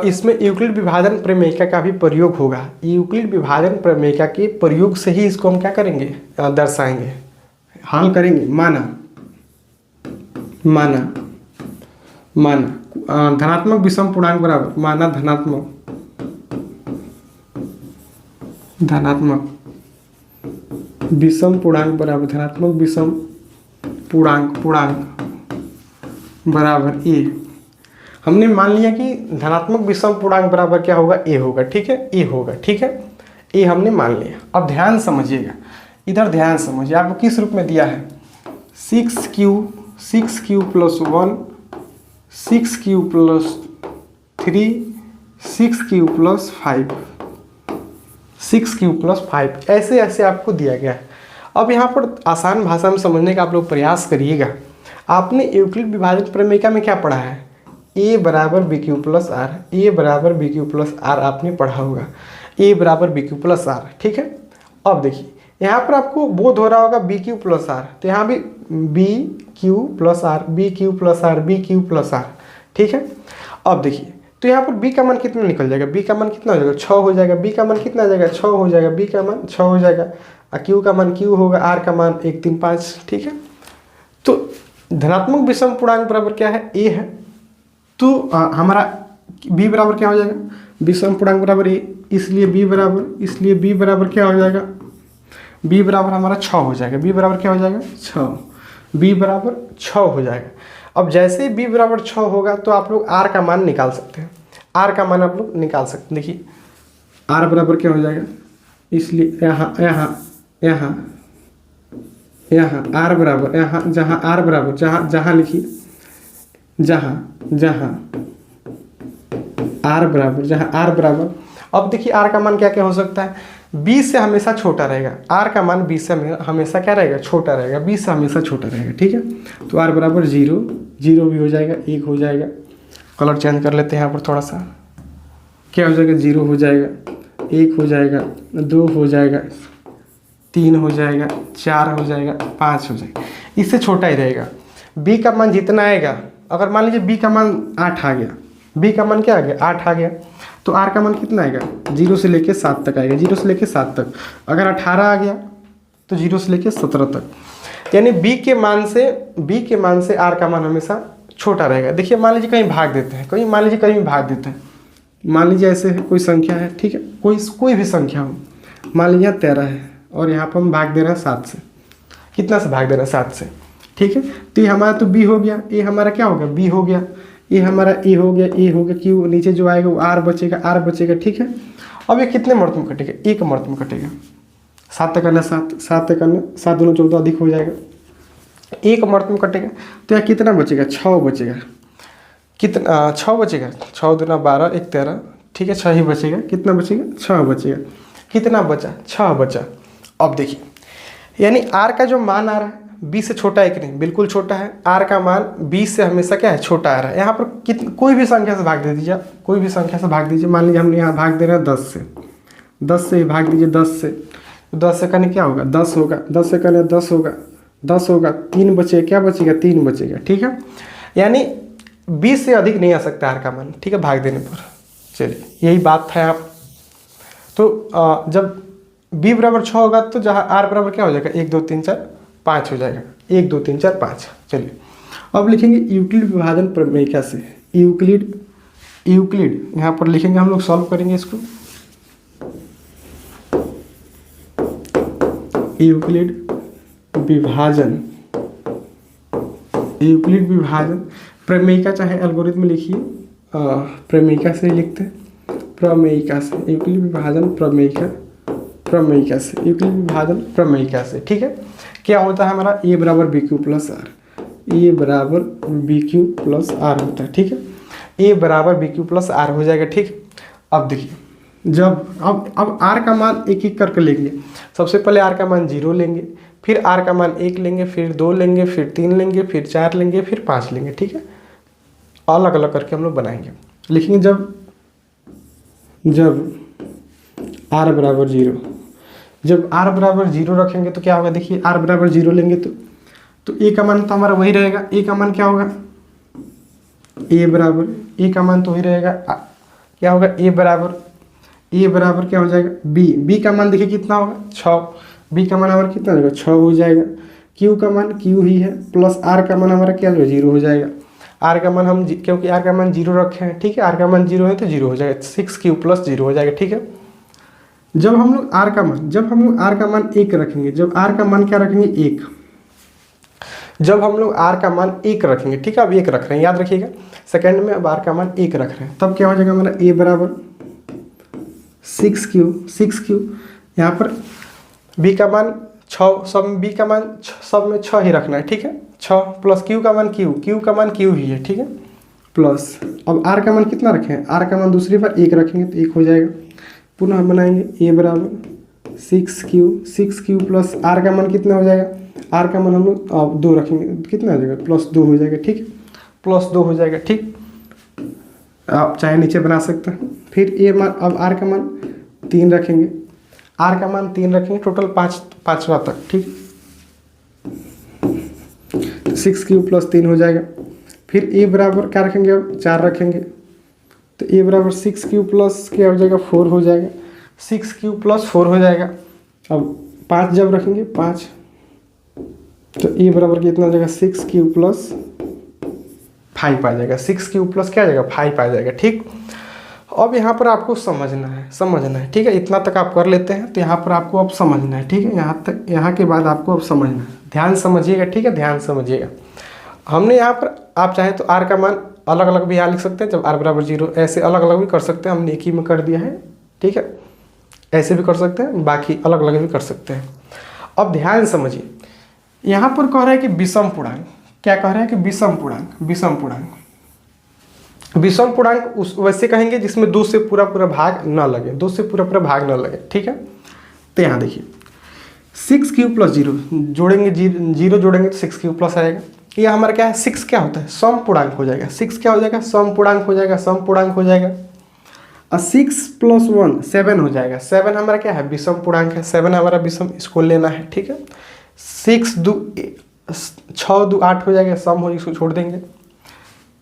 इसमें यूक्लिड विभाजन प्रमेय का भी प्रयोग होगा। यूक्लिड विभाजन प्रमेय के प्रयोग से ही इसको हम क्या करेंगे, दर्शाएंगे, हल करेंगे। माना धनात्मक विषम पूर्णांक बराबर, माना धनात्मक विषम पूर्णांक बराबर, धनात्मक विषम पूर्णांक बराबर ए। हमने मान लिया कि धनात्मक विषम पूर्णांक बराबर क्या होगा, ए होगा, ठीक है, ए होगा, ठीक है, ए हमने मान लिया। अब ध्यान समझिएगा, इधर ध्यान समझिए, आपको किस रूप में दिया है, 6q+1, 6q+3, 6q+5, ऐसे ऐसे आपको दिया गया है। अब यहाँ पर आसान भाषा में समझने का आप लोग प्रयास करिएगा। आपने यूक्लिड विभाजन प्रमेय में क्या पढ़ा है, a बराबर BQ+R, a बराबर BQ+R आपने पढ़ा होगा, a बराबर BQ+R, ठीक है। अब देखिए यहाँ पर आपको बोध हो रहा होगा BQ+R, तो यहाँ भी BQ+R, ठीक है। अब देखिए तो यहाँ पर b का मान कितना निकल जाएगा, b का मान कितना हो जाएगा, 6 हो जाएगा, b का मान कितना आ जाएगा, 6 हो जाएगा, b का मान 6 हो जाएगा, q का मान q होगा, r का मान 1, 3, 5, ठीक है। तो धनात्मक विषम पूर्णांक बराबर क्या है, a है, तो हमारा b बराबर क्या हो जाएगा, विषम पूर्णांक बराबर a, इसलिए b बराबर क्या हो जाएगा, b बराबर हमारा 6 हो जाएगा, b बराबर क्या हो जाएगा 6, b बराबर 6 हो जाएगा। अब जैसे b बराबर 6 होगा तो आप लोग r का मान निकाल सकते हैं, r का मान आप लोग निकाल सकते हैं। देखिए r बराबर क्या हो जाएगा, इसलिए यहाँ यहाँ यहाँ यहाँ आर बराबर, यहाँ जहाँ आर बराबर, जहाँ जहाँ लिखिए, जहाँ जहाँ आर बराबर, जहाँ आर बराबर। अब देखिए आर का मान क्या क्या हो सकता है, 20 से हमेशा छोटा रहेगा। आर का मान 20 से हमेशा क्या रहेगा, छोटा रहेगा, 20 से हमेशा छोटा रहेगा, ठीक है। तो आर बराबर 0, 0 भी हो जाएगा, 1 हो जाएगा। कलर चेंज कर लेते हैं यहाँ पर थोड़ा सा, क्या हो जाएगा, 0 हो जाएगा, 1 हो जाएगा, 2 हो जाएगा, 3 हो जाएगा, 4 हो जाएगा, 5 हो जाएगा। इससे छोटा ही रहेगा। बी का मान जितना आएगा, अगर मान लीजिए बी का मान 8 आ गया, बी का मान क्या आ गया, 8 आ गया, तो आर का मान कितना आएगा, 0 से लेके 7 तक आएगा, 0 से लेके 7 तक। अगर 18 आ गया तो 0 से लेके 17 तक। यानी बी के मान से आर का मान हमेशा छोटा रहेगा। देखिए मान लीजिए कहीं भाग देते हैं, मान लीजिए कहीं भाग देते हैं, मान लीजिए ऐसे है, कोई संख्या है, ठीक है, कोई भी संख्या हो, मान लीजिए 13 है और यहाँ पर हम भाग दे रहे हैं 7 से। कितना से भाग दे रहे हैं, 7 से, ठीक है। तो ये हमारा तो बी हो गया, ये हमारा क्या हो गया, बी हो गया, ये हमारा ए हो गया, ए हो गया, क्यू नीचे जो आएगा वो आर बचेगा, ठीक है। अब ये कितने मर्त में कटेगा, एक मर्त में कटेगा। 7 तक आना 7 दूना 14 अधिक हो जाएगा, एक मर्त में कटेगा। तो यहाँ कितना बचेगा, 6 बचेगा। कितना 6 बचेगा, 6 दूना 12, 1 13, ठीक है, 6 ही बचेगा। कितना बचेगा, 6 बचेगा। कितना बचा, 6 बचा। अब देखिए यानी आर का जो मान आ रहा है 20 से छोटा है कि नहीं, बिल्कुल छोटा है। आर का मान 20 से हमेशा क्या है, छोटा आ रहा है। यहाँ पर कोई भी संख्या से भाग दे दीजिए, कोई भी संख्या से भाग दीजिए। मान लीजिए हम यहाँ भाग दे रहे हैं 10 से ही भाग दीजिए, 10 से करने क्या होगा, 10 होगा, 10 से करने 10 होगा, 3 बचे, क्या बचेगा, 3 बचेगा, ठीक है। यानी 20 से अधिक नहीं आ सकता आर का मान, ठीक है, भाग देने पर। चलिए यही बात है। आप तो जब बी बराबर 6 होगा तो जहाँ आर बराबर क्या हो जाएगा, 1 2 3 4 5 हो जाएगा, 1 2 3 4 5। चलिए अब लिखेंगे यूक्लिड विभाजन प्रमेय से, यूक्लिड यहाँ पर लिखेंगे, हम लोग सॉल्व करेंगे इसको। यूक्लिड विभाजन प्रमेयिका, चाहे एल्गोरिथम लिखिए, प्रमेयिका से लिखते हैं, प्रमेयिका से, यूक्लिड विभाजन प्रमेयिका से, यूक्लिड विभाजन प्रमेयिका से, ठीक है। क्या होता है हमारा, ए बराबर बी क्यू प्लस आर, ए बराबर बी क्यू प्लस आर होता है, ठीक है। ए बराबर बी क्यू प्लस आर हो जाएगा, ठीक। अब देखिए जब अब आर का मान एक एक करके लेंगे। सबसे पहले आर का मान 0 लेंगे, फिर आर का मान 1 लेंगे, फिर 2 लेंगे, फिर 3 लेंगे, फिर 4 लेंगे, फिर 5 लेंगे, ठीक है। अलग अलग करके हम लोग बनाएंगे, लिखेंगे। जब आर बराबर 0, जब आर बराबर 0 रखेंगे तो क्या होगा, देखिए आर बराबर 0 लेंगे तो ए का मान तो हमारा वही रहेगा। ए का मान क्या होगा, ए का मान तो वही रहेगा, क्या होगा, ए बराबर क्या हो जाएगा, बी का मान देखिए कितना होगा, 6। बी का मान हमारा कितना होगा, 6 हो जाएगा। क्यू का मान क्यू ही है, प्लस आर का मान हमारा क्या होगा, 0 हो जाएगा। आर का मान हम क्योंकि आर का मान 0 रखे हैं, ठीक है, आर का मान 0 है तो 0 हो जाएगा, 6 प्लस 0 हो जाएगा, ठीक है। जब हम लोग आर का मान 1 रखेंगे, जब आर का मान क्या रखेंगे, 1, जब हम लोग आर का मान 1 रखेंगे, ठीक है, अब 1 रख रहे हैं, याद रखिएगा, सेकंड में अब आर का मान 1 रख रहे हैं, तब क्या हो जाएगा हमारा, ए बराबर 6Q, यहाँ पर बी का मान 6, सब में 6 ही रखना है, ठीक है। 6 प्लस क्यू का मान क्यू का मान क्यू ही है, ठीक है, प्लस अब आर का मान कितना रखें, आर का मान दूसरी बार 1 रखेंगे तो 1 हो जाएगा। पुनः बनाएंगे, ए बराबर 6Q प्लस आर का मान कितना हो जाएगा, आर का मान हम लोग 2 रखेंगे, कितना हो जाएगा, प्लस 2 हो जाएगा, ठीक, प्लस 2 हो जाएगा, ठीक। आप चाहे नीचे बना सकते हैं। फिर ए मान, अब आर का मान 3 रखेंगे, टोटल 5वां तक, ठीक। 6Q प्लस 3 हो जाएगा। फिर ए बराबर क्या रखेंगे, अब 4 रखेंगे, तो ए बराबर 6Q प्लस क्या हो जाएगा, 4 हो जाएगा, 6Q प्लस 4 हो जाएगा। अब 5 जब रखेंगे 5, तो ए बराबर कितना हो जाएगा, 6Q प्लस 5 आ जाएगा, 6Q प्लस क्या आ जाएगा, 5 आ जाएगा, ठीक। अब यहाँ पर आपको समझना है, ठीक है, इतना तक आप कर लेते हैं, तो यहाँ पर आपको अब समझना है, ठीक है, यहाँ के बाद आपको अब समझना है, ध्यान समझिएगा, ठीक है, ध्यान समझिएगा। हमने यहाँ पर, आप चाहे तो आर का मान अलग अलग भी यहाँ लिख सकते हैं, जब आर बराबर 0, ऐसे अलग अलग भी कर सकते हैं, हमने एक ही में कर दिया है, ठीक है। ऐसे भी कर सकते हैं, बाकी अलग अलग भी कर सकते हैं। अब ध्यान समझिए, यहाँ पर कह रहा है कि विषम पूर्णांक। क्या कह रहा है कि विषम पूर्णांक। विषम पूर्णांक, विषम पूर्णांक उस वैसे कहेंगे जिसमें 2 से पूरा पूरा भाग न लगे, 2 से पूरा पूरा भाग न लगे, ठीक है। तो यहाँ देखिए 6³ + 0 जोड़ेंगे, 0 जोड़ेंगे तो 6³ प्लस आएगा। यह हमारा क्या है, 6 क्या होता है, सम पूर्णांक हो जाएगा। 6 क्या हो जाएगा, सम पूर्णांक हो जाएगा, सम पूर्णांक हो जाएगा। और 6 + 1 7 हो जाएगा। 7 हमारा क्या है, विषम पूर्णांक है। 7 हमारा विषम, इसको लेना है, ठीक है। 6 2 6 2 8 हो जाएगा, सम हो, इसको छोड़ देंगे।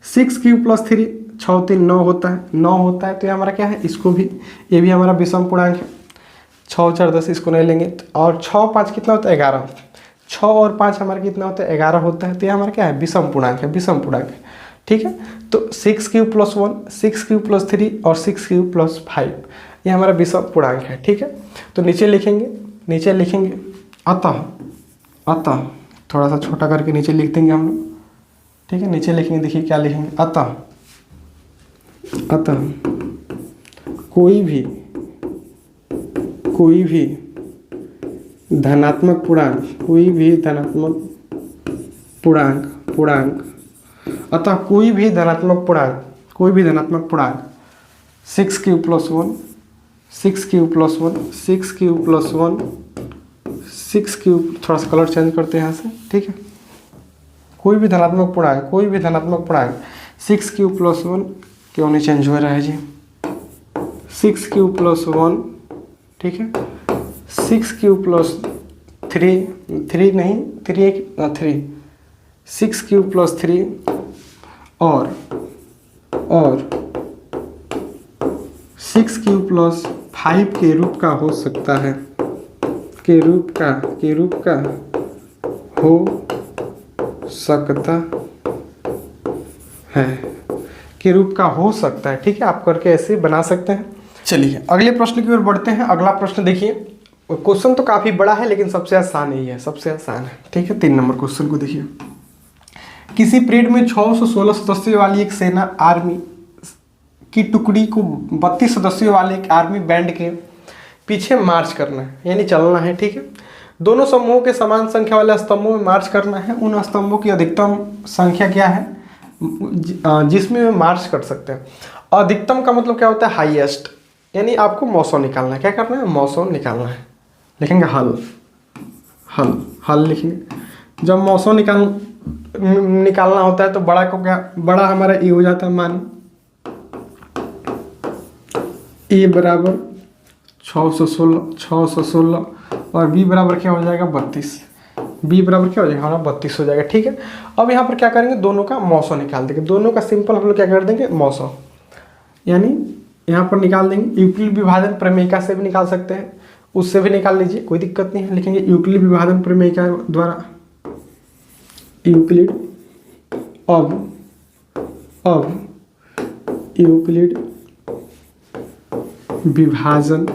6³ + 3 6 3 9 होता है, 9 होता है। तो ये हमारा क्या है, इसको भी, ये भी हमारा विषम पूर्णांक है। 6 4 10, इसको नहीं लेंगे। और 6 5 कितना होता है, 11। 6 और 5 हमारा कितना होता है, 11 होता है। तो ये हमारा क्या है, विषम पूर्णांक है, विषम पूर्णांक है, ठीक है। तो 6³ + 1 6³ + 3 और 6³ + 5 ये हमारा विषम पूर्णांक है, ठीक है। तो नीचे लिखेंगे, नीचे लिखेंगे अतः, अतः थोड़ा सा छोटा करके नीचे लिख देंगे हम लोग, ठीक है। नीचे लिखेंगे, देखिए क्या लिखेंगे, अतः, अतः कोई भी धनात्मक पूर्णांक, कोई भी धनात्मक पूर्णांक, अतः कोई भी धनात्मक पूर्णांक, कोई भी धनात्मक पूर्णांक 6³ + 1 6³ + 1 6³ + 1 6³, थोड़ा सा कलर चेंज करते हैं यहाँ से, ठीक है। कोई भी धनात्मक पूर्णांक, कोई भी धनात्मक पूर्णांक 6³ + 1 क्यों नहीं चेंज हो रहा है जी, 6³ + 1, ठीक है। 6³ + 3 3 नहीं 3 6³ + 3 और 6³ + 5 के रूप का हो सकता है, के रूप का हो सकता है, के रूप का हो सकता है, ठीक है। आप करके ऐसे बना सकते हैं। चलिए अगले प्रश्न की ओर बढ़ते हैं। अगला प्रश्न देखिए, क्वेश्चन तो काफ़ी बड़ा है लेकिन सबसे आसान यही है, सबसे आसान है, ठीक है। 3 नंबर क्वेश्चन को देखिए, किसी परेड में 616 सदस्यों वाली एक सेना आर्मी की टुकड़ी को 32 सदस्यों वाले एक आर्मी बैंड के पीछे मार्च करना है, यानी चलना है, ठीक है। दोनों समूहों के समान संख्या वाले स्तंभों में मार्च करना है। उन स्तंभों की अधिकतम संख्या क्या है जिसमें वे मार्च कर सकते हैं। अधिकतम का मतलब क्या होता है, हाईएस्ट, यानी आपको मौसम निकालना है। क्या करना है, मौसम निकालना है। लिखेंगे हल लिखेंगे। जब मौसम निकालना होता है तो बड़ा को क्या, बड़ा हमारा ए हो जाता है, मान ए बराबर 616 और बी बराबर क्या हो जाएगा, 32। बी बराबर क्या हो जाएगा, हमारा 32 हो जाएगा, ठीक है। अब यहाँ पर क्या करेंगे, दोनों का मौसम निकाल देंगे। दोनों का सिंपल हम लोग क्या कर देंगे, मौसम, यानी यहाँ पर निकाल देंगे। यूक्लिड विभाजन प्रमेयिका से भी निकाल सकते हैं, उससे भी निकाल लीजिए, कोई दिक्कत नहीं है। लिखेंगे यूक्लिड विभाजन प्रमेयिका द्वारा, यूक्लिड अब यूक्लिड विभाजन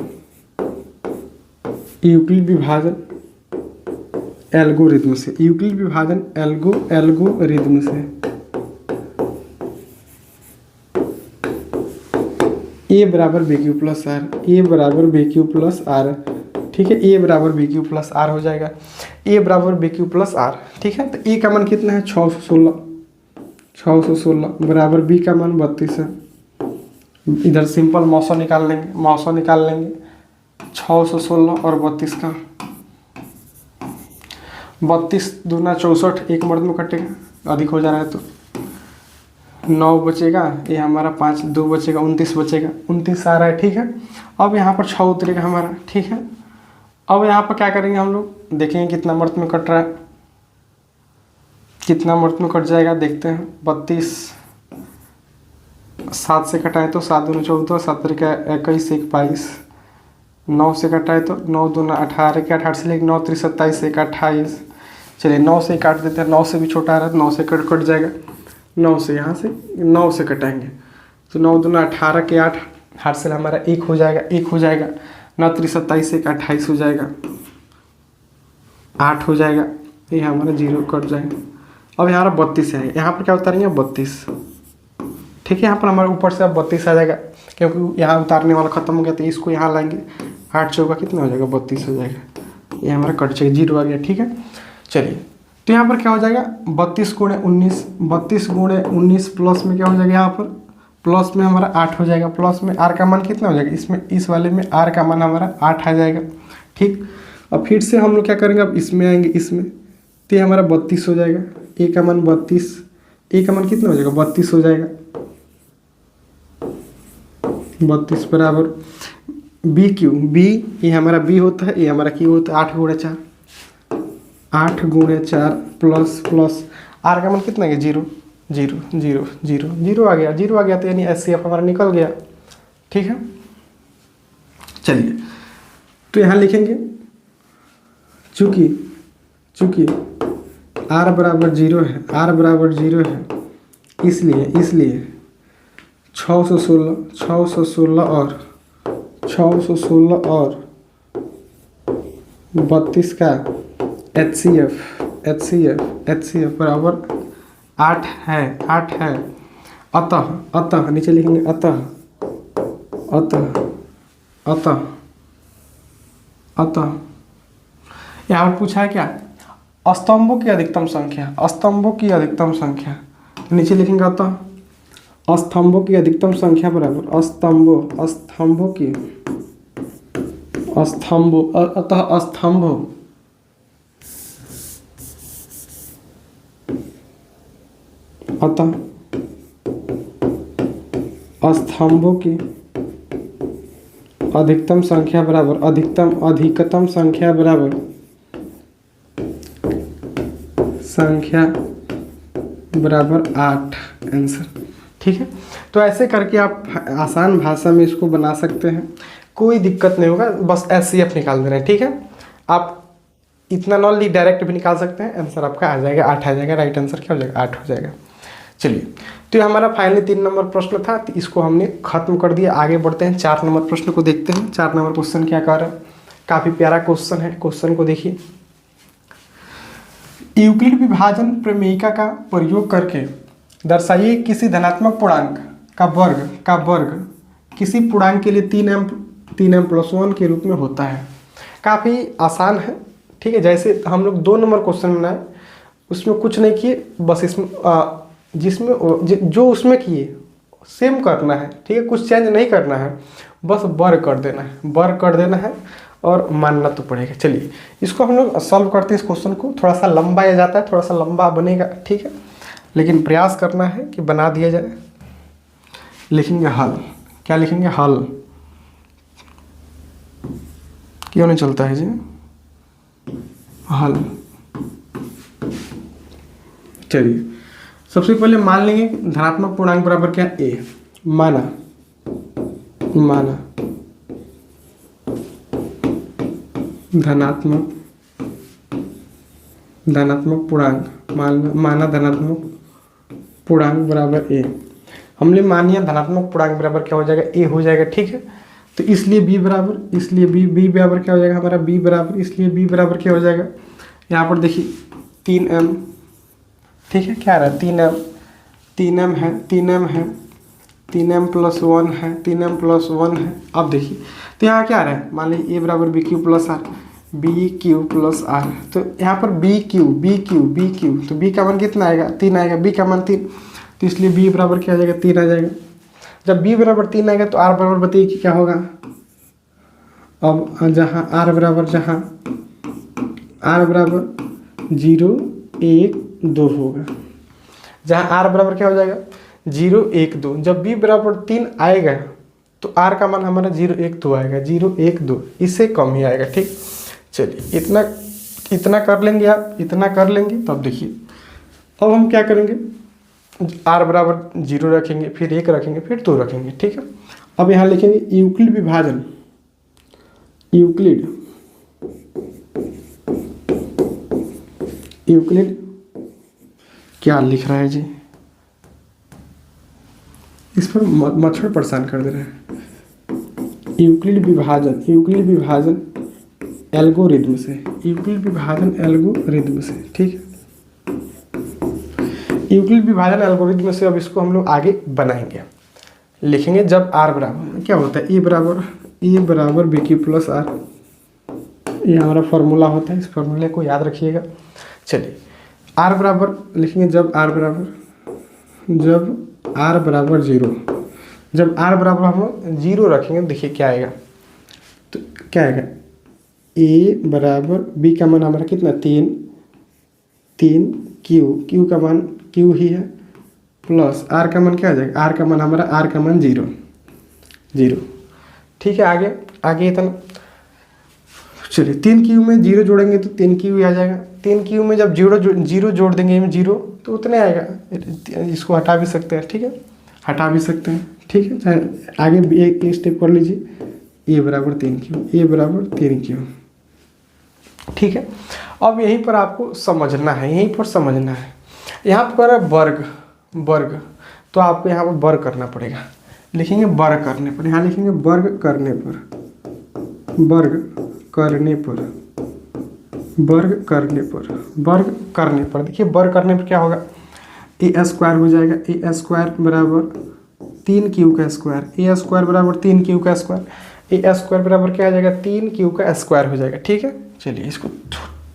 एल्गोरिथम से, यूक्लिड विभाजन एल्गोरिथम से ए बराबर BQ + R, ए बराबर BQ + R, ठीक है। ए बराबर BQ + R हो जाएगा, ए बराबर BQ + R, ठीक है। तो ए का मान कितना है, 616 बराबर बी का मान 32 है। इधर सिंपल मौसम निकाल लेंगे 616 और 32 का, 32 दूना 64, एक मर्द में कटेगा, अधिक हो जा रहा है तो 9 बचेगा, ये हमारा 5 2 बचेगा, 29 बचेगा, 29 आ रहा है, ठीक है। अब यहाँ पर 6 उतरेगा हमारा, ठीक है। अब यहाँ पर क्या करेंगे हम लोग, देखेंगे कितना मर्द में कट रहा है, कितना मर्द में कट जाएगा देखते हैं। 32 7 से कटाए तो 7 दूना 14, 7 तरीका 21, 1 22, 9 से कटाए तो 9 दूना 18 के 18 से लेकर 9 3 27, 1 28। चलिए 9 से काट देते हैं, 9 से भी छोटा आ रहा है तो 9 से कट जाएगा। 9 से यहाँ से 9 से कटाएंगे तो 9 दूना 18 के 8, 8 से हमारा 1 हो जाएगा, 9 3 27, 1 28 हो जाएगा, 8 हो जाएगा, ये हमारा 0 कट जाएगा। अब यहाँ 32 है, यहाँ पर क्या उतारेंगे 32, ठीक है। यहाँ पर हमारे ऊपर से अब 32 आ जाएगा क्योंकि यहाँ उतारने वाला खत्म हो गया तो इसको यहाँ लाएंगे, 8 चौका कितना हो जाएगा 32 हो जाएगा। ये हमारा कट जाएगा, 0 आ गया। ठीक है, चलिए तो यहाँ पर क्या हो जाएगा 32 गुणे 19, 32 गुणे 19 प्लस में क्या हो जाएगा, यहाँ पर प्लस में हमारा 8 हो जाएगा। प्लस में आर का मान कितना हो जाएगा, इसमें इस वाले में आर का मान हमारा 8 आ जाएगा। ठीक, और फिर से हम लोग क्या करेंगे, अब इसमें आएंगे, इसमें तो ये हमारा 32 हो जाएगा। ए का मान 32, ए का मान कितना हो जाएगा 32 हो जाएगा। 32 बराबर बी क्यू, बी ये हमारा बी होता है, ये हमारा क्यू होता है। 8 गुणे 4, 8 गुणे 4 प्लस प्लस आर का मान कितना है 0, 0 0 0 0 आ गया, 0 आ गया तो यानी एचसीएफ हमारा निकल गया। ठीक है, चलिए तो यहाँ लिखेंगे चूँकि आर बराबर 0 है, आर बराबर 0 है, इसलिए 616 और 32 का HCF बराबर 8 है। अतः नीचे लिखेंगे अतः यहाँ पर पूछा है क्या, स्तंभों की अधिकतम संख्या, नीचे लिखेंगे अतः स्तंभों की अधिकतम संख्या बराबर अतः स्तंभों की अधिकतम संख्या बराबर अधिकतम संख्या बराबर संख्या बराबर 8 आंसर। ठीक है, तो ऐसे करके आप आसान भाषा में इसको बना सकते हैं, कोई दिक्कत नहीं होगा, बस एचसीएफ निकाल दे रहे हैं। ठीक है, आप इतना नॉलेज डायरेक्ट भी निकाल सकते हैं, आंसर आपका आ जाएगा 8 आ जाएगा। राइट आंसर क्या हो जाएगा 8 हो जाएगा। चलिए तो ये हमारा फाइनली 3 नंबर प्रश्न था, तो इसको हमने खत्म कर दिया। आगे बढ़ते हैं 4 नंबर प्रश्न को देखते हैं। 4 नंबर क्वेश्चन क्या कह रहा है, काफ़ी प्यारा क्वेश्चन है। क्वेश्चन को देखिए, यूक्लिड विभाजन प्रमेयिका का प्रयोग करके दर्शाइए किसी धनात्मक पूर्णांक का वर्ग किसी पूर्णांक के लिए 3m + 1 के रूप में होता है। काफ़ी आसान है। ठीक है, जैसे हम लोग 2 नंबर क्वेश्चन बनाए, उसमें कुछ नहीं किए, बस इसमें जो उसमें किए सेम करना है। ठीक है, कुछ चेंज नहीं करना है, बस वर्ग कर देना है और मानना तो पड़ेगा। चलिए इसको हम लोग सॉल्व करते हैं। इस क्वेश्चन को थोड़ा सा लंबा आ जाता है, थोड़ा सा लंबा बनेगा। ठीक है, लेकिन प्रयास करना है कि बना दिया जाए। लिखेंगे हल, क्या लिखेंगे हल, क्यों नहीं चलता है जी हल। चलिए सबसे पहले मान लेंगे धनात्मक पूर्णांक बराबर क्या a, माना धनात्मक पूर्णांक, माना धनात्मक पूर्णांक बराबर a। हमने मान लिया धनात्मक पूर्णांक बराबर क्या हो जाएगा a हो जाएगा। ठीक है, तो इसलिए b बराबर क्या हो जाएगा हमारा b बराबर, इसलिए b बराबर क्या हो जाएगा, यहाँ पर देखिए 3m। ठीक है, क्या रहा है 3m है, 3m + 1 है, 3m + 1 है। अब देखिए तो यहाँ क्या रहा है, मान लीजिए a बराबर BQ + R, तो यहाँ पर BQ, तो b का मान कितना आएगा 3 आएगा, b का मान 3, तो इसलिए b बराबर क्या आ जाएगा 3 आ जाएगा। जब b बराबर 3 आएगा तो r बराबर बताइए कि क्या होगा। अब जहाँ r बराबर 0 1 2 होगा, जहाँ r बराबर क्या हो जाएगा 0 1 2। जब b बराबर 3 आएगा तो r का मान हमारा 0 1 2 आएगा, 0 1 2, इससे कम ही आएगा। ठीक, चलिए इतना कर लेंगे आप, इतना कर लेंगे। तब देखिए अब हम क्या करेंगे, r बराबर 0 रखेंगे, फिर 1 रखेंगे, फिर 2 रखेंगे। ठीक है, अब यहाँ लिखेंगे यूक्लिड विभाजन, यूक्लिड क्या लिख रहा है जी, इस पर मच्छर परेशान कर दे रहे हैं। यूक्लिड विभाजन एल्गोरिथम से, ठीक है, यूक्लिड विभाजन एल्गोरिथम से अब इसको हम लोग आगे बनाएंगे। लिखेंगे जब r बराबर क्या होता है, e बराबर ए बराबर बी क्यू प्लस आर, ये हमारा फॉर्मूला होता है, इस फॉर्मूले को याद रखिएगा। चलिए आर बराबर लिखेंगे जब आर बराबर 0, जब आर बराबर हम 0 रखेंगे, देखिए क्या आएगा, तो क्या आएगा, ए बराबर बी का मान हमारा कितना 3 क्यू का मान क्यू ही है, प्लस आर का मान क्या आ जाएगा, आर का मान हमारा 0। ठीक है, आगे इतना। चलिए 3 क्यू में 0 जोड़ेंगे तो 3 क्यू आ जाएगा, 3 क्यू में जब 0 जोड़ देंगे में 0 तो उतने आएगा, इसको हटा भी सकते हैं, ठीक है, हटा भी सकते हैं, ठीक है, चाहे आगे भी एक स्टेप कर लीजिए, ए बराबर 3 क्यू, ठीक है। अब यहीं पर आपको समझना है, यहाँ पर वर्ग, तो आपको यहाँ पर वर्ग करना पड़ेगा, लिखेंगे वर्ग करने पर, यहाँ लिखेंगे वर्ग करने पर, देखिए वर्ग करने पर क्या होगा, ए स्क्वायर हो जाएगा, ए स्क्वायर बराबर 3 क्यू का स्क्वायर, ए स्क्वायर बराबर 3 क्यू का स्क्वायर, ए स्क्वायर बराबर क्या आ जाएगा, 3 क्यू का स्क्वायर हो जाएगा, ठीक है। चलिए इसको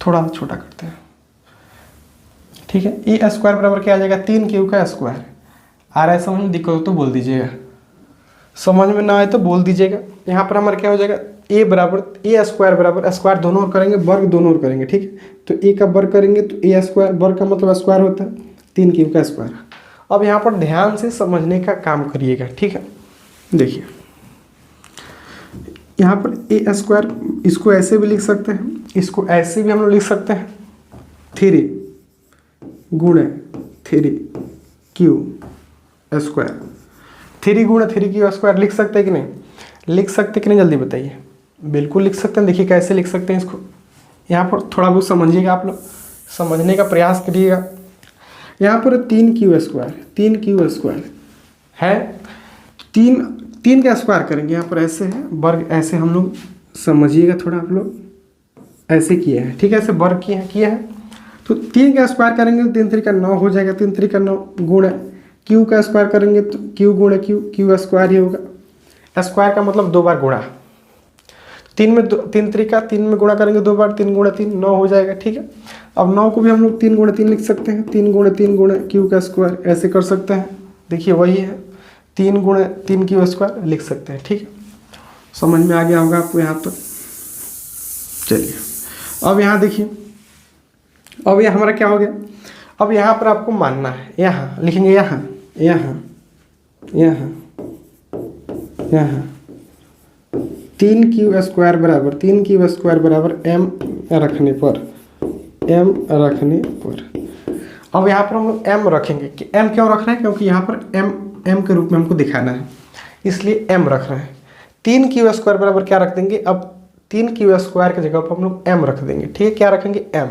थोड़ा छोटा करते हैं, ठीक है। ए स्क्वायर बराबर क्या आ जाएगा, 3 क्यू का स्क्वायर। आ रहा है समझ में, दिक्कत हो तो बोल दीजिएगा, समझ में ना आए तो बोल दीजिएगा। यहाँ पर हमारा क्या हो जाएगा, ए स्क्वायर बराबर स्क्वायर दोनों ओर करेंगे, वर्ग दोनों ओर करेंगे, ठीक है। तो ए का वर्ग करेंगे तो ए स्क्वायर, वर्ग का मतलब स्क्वायर होता है 3 क्यू का स्क्वायर। अब यहाँ पर ध्यान से समझने का काम करिएगा, ठीक है। देखिए यहाँ पर ए स्क्वायर, इसको ऐसे भी लिख सकते हैं, इसको ऐसे भी हम लोग लिख सकते हैं, 3 गुणे 3 क्यू स्क्वायर, 3 गुणे 3 क्यू स्क्वायर लिख सकते हैं कि नहीं, जल्दी बताइए। बिल्कुल लिख सकते हैं, देखिए कैसे लिख सकते हैं इसको, यहाँ पर थोड़ा बहुत समझिएगा, आप लोग समझने का प्रयास करिएगा। यहाँ पर 3 क्यू स्क्वायर है, 3 का स्क्वायर करेंगे, यहाँ पर ऐसे है वर्ग, ऐसे हम लोग समझिएगा थोड़ा, आप लोग ऐसे किए हैं, ठीक है, ऐसे वर्ग किए हैं। तो 3 का स्क्वायर करेंगे तो 3 3 का 9 हो जाएगा, 3 3 का 9 गुणे क्यू का स्क्वायर करेंगे तो क्यू गुणे क्यू स्क्वायर ही होगा। स्क्वायर का मतलब 2 बार गुणा, 3 में गुणा करेंगे 2 बार, 3 गुणे 3 9 हो जाएगा, ठीक है। अब 9 को भी हम लोग 3 गुणे 3 लिख सकते हैं, 3 गुणे 3 गुणे क्यू का स्क्वायर ऐसे कर सकते हैं, देखिए वही है 3 गुणे 3 क्यू स्क्वायर लिख सकते हैं, ठीक है। समझ में आ गया होगा आपको यहाँ तक। चलिए अब यहाँ देखिए, अब ये हमारा क्या हो गया, अब यहाँ पर आपको मानना है, यहाँ लिखेंगे, यहाँ 3 क्यू स्क्वायर बराबर m रखने पर, अब यहाँ पर हम लोग m रखेंगे, कि m क्यों रख रहे हैं, क्योंकि यहाँ पर m के रूप में हमको दिखाना है, इसलिए m रख रहे हैं। 3 क्यू स्क्वायर बराबर क्या रख देंगे, अब 3 क्यू स्क्वायर की जगह पर हम लोग m रख देंगे, ठीक है। क्या रखेंगे, m।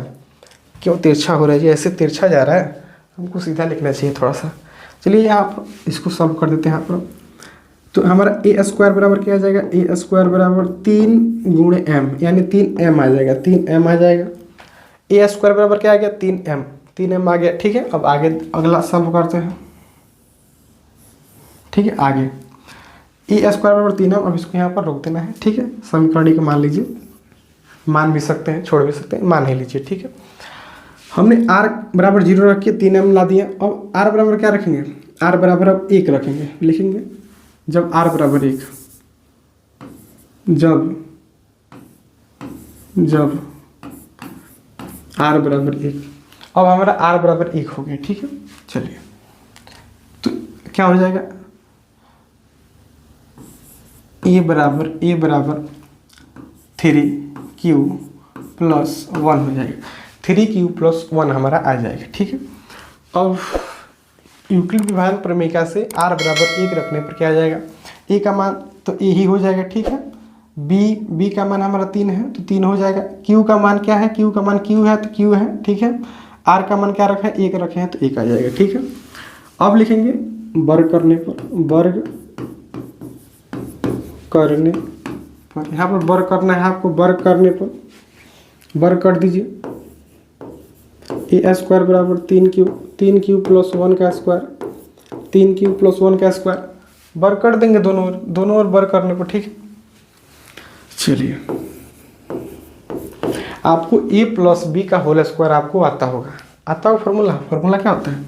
क्यों तिरछा हो रहा है जी, ऐसे तिरछा जा रहा है, हमको सीधा लिखना चाहिए थोड़ा सा। चलिए यहाँ पर इसको सॉल्व कर देते हैं यहाँ पर, तो हमारा ए स्क्वायर बराबर क्या आ जाएगा, ए स्क्वायर बराबर 3 गुणे m, यानी 3m आ जाएगा, 3m आ जाएगा। ए स्क्वायर बराबर क्या आ गया, 3m आ गया, ठीक है। अब आगे अगला सॉल्व करते हैं, ठीक है। आगे ए स्क्वायर बराबर 3m, अब इसको यहाँ पर रोक देना है, ठीक है। समीकरण को मान लीजिए, मान भी सकते हैं छोड़ भी सकते हैं, मान ही लीजिए, ठीक है। हमने r बराबर 0 रख के 3m ला दिया, अब r बराबर क्या रखेंगे, r बराबर अब 1 रखेंगे, लिखेंगे जब r बराबर 1, जब r बराबर 1, अब हमारा r बराबर 1 हो गया, ठीक है। चलिए तो क्या हो जाएगा, a बराबर 3q प्लस 1 हो जाएगा, 3q प्लस 1 हमारा आ जाएगा, ठीक है। अब यूक्लिड विभाजन प्रमेयिका से r बराबर 1 रखने पर क्या आ जाएगा, a का मान तो a ही हो जाएगा, ठीक है। b का मान हमारा 3 है तो 3 हो जाएगा। q का मान क्या है, q का मान q है तो q है, ठीक है। r का मान क्या रखा है, 1 रखे हैं तो 1 आ जाएगा, ठीक है। अब लिखेंगे वर्ग करने पर, यहाँ पर वर्ग करना है आपको, वर्ग करने पर वर्ग कर दीजिए। ए स्क्वायर बराबर 3q प्लस 1 का स्क्वायर, 3q प्लस 1 का स्क्वायर, वर्ग कर देंगे दोनों ओर वर्ग करने पर, ठीक है। चलिए, आपको ए प्लस बी का होल स्क्वायर आपको आता होगा, आता होगा फॉर्मूला क्या होता है?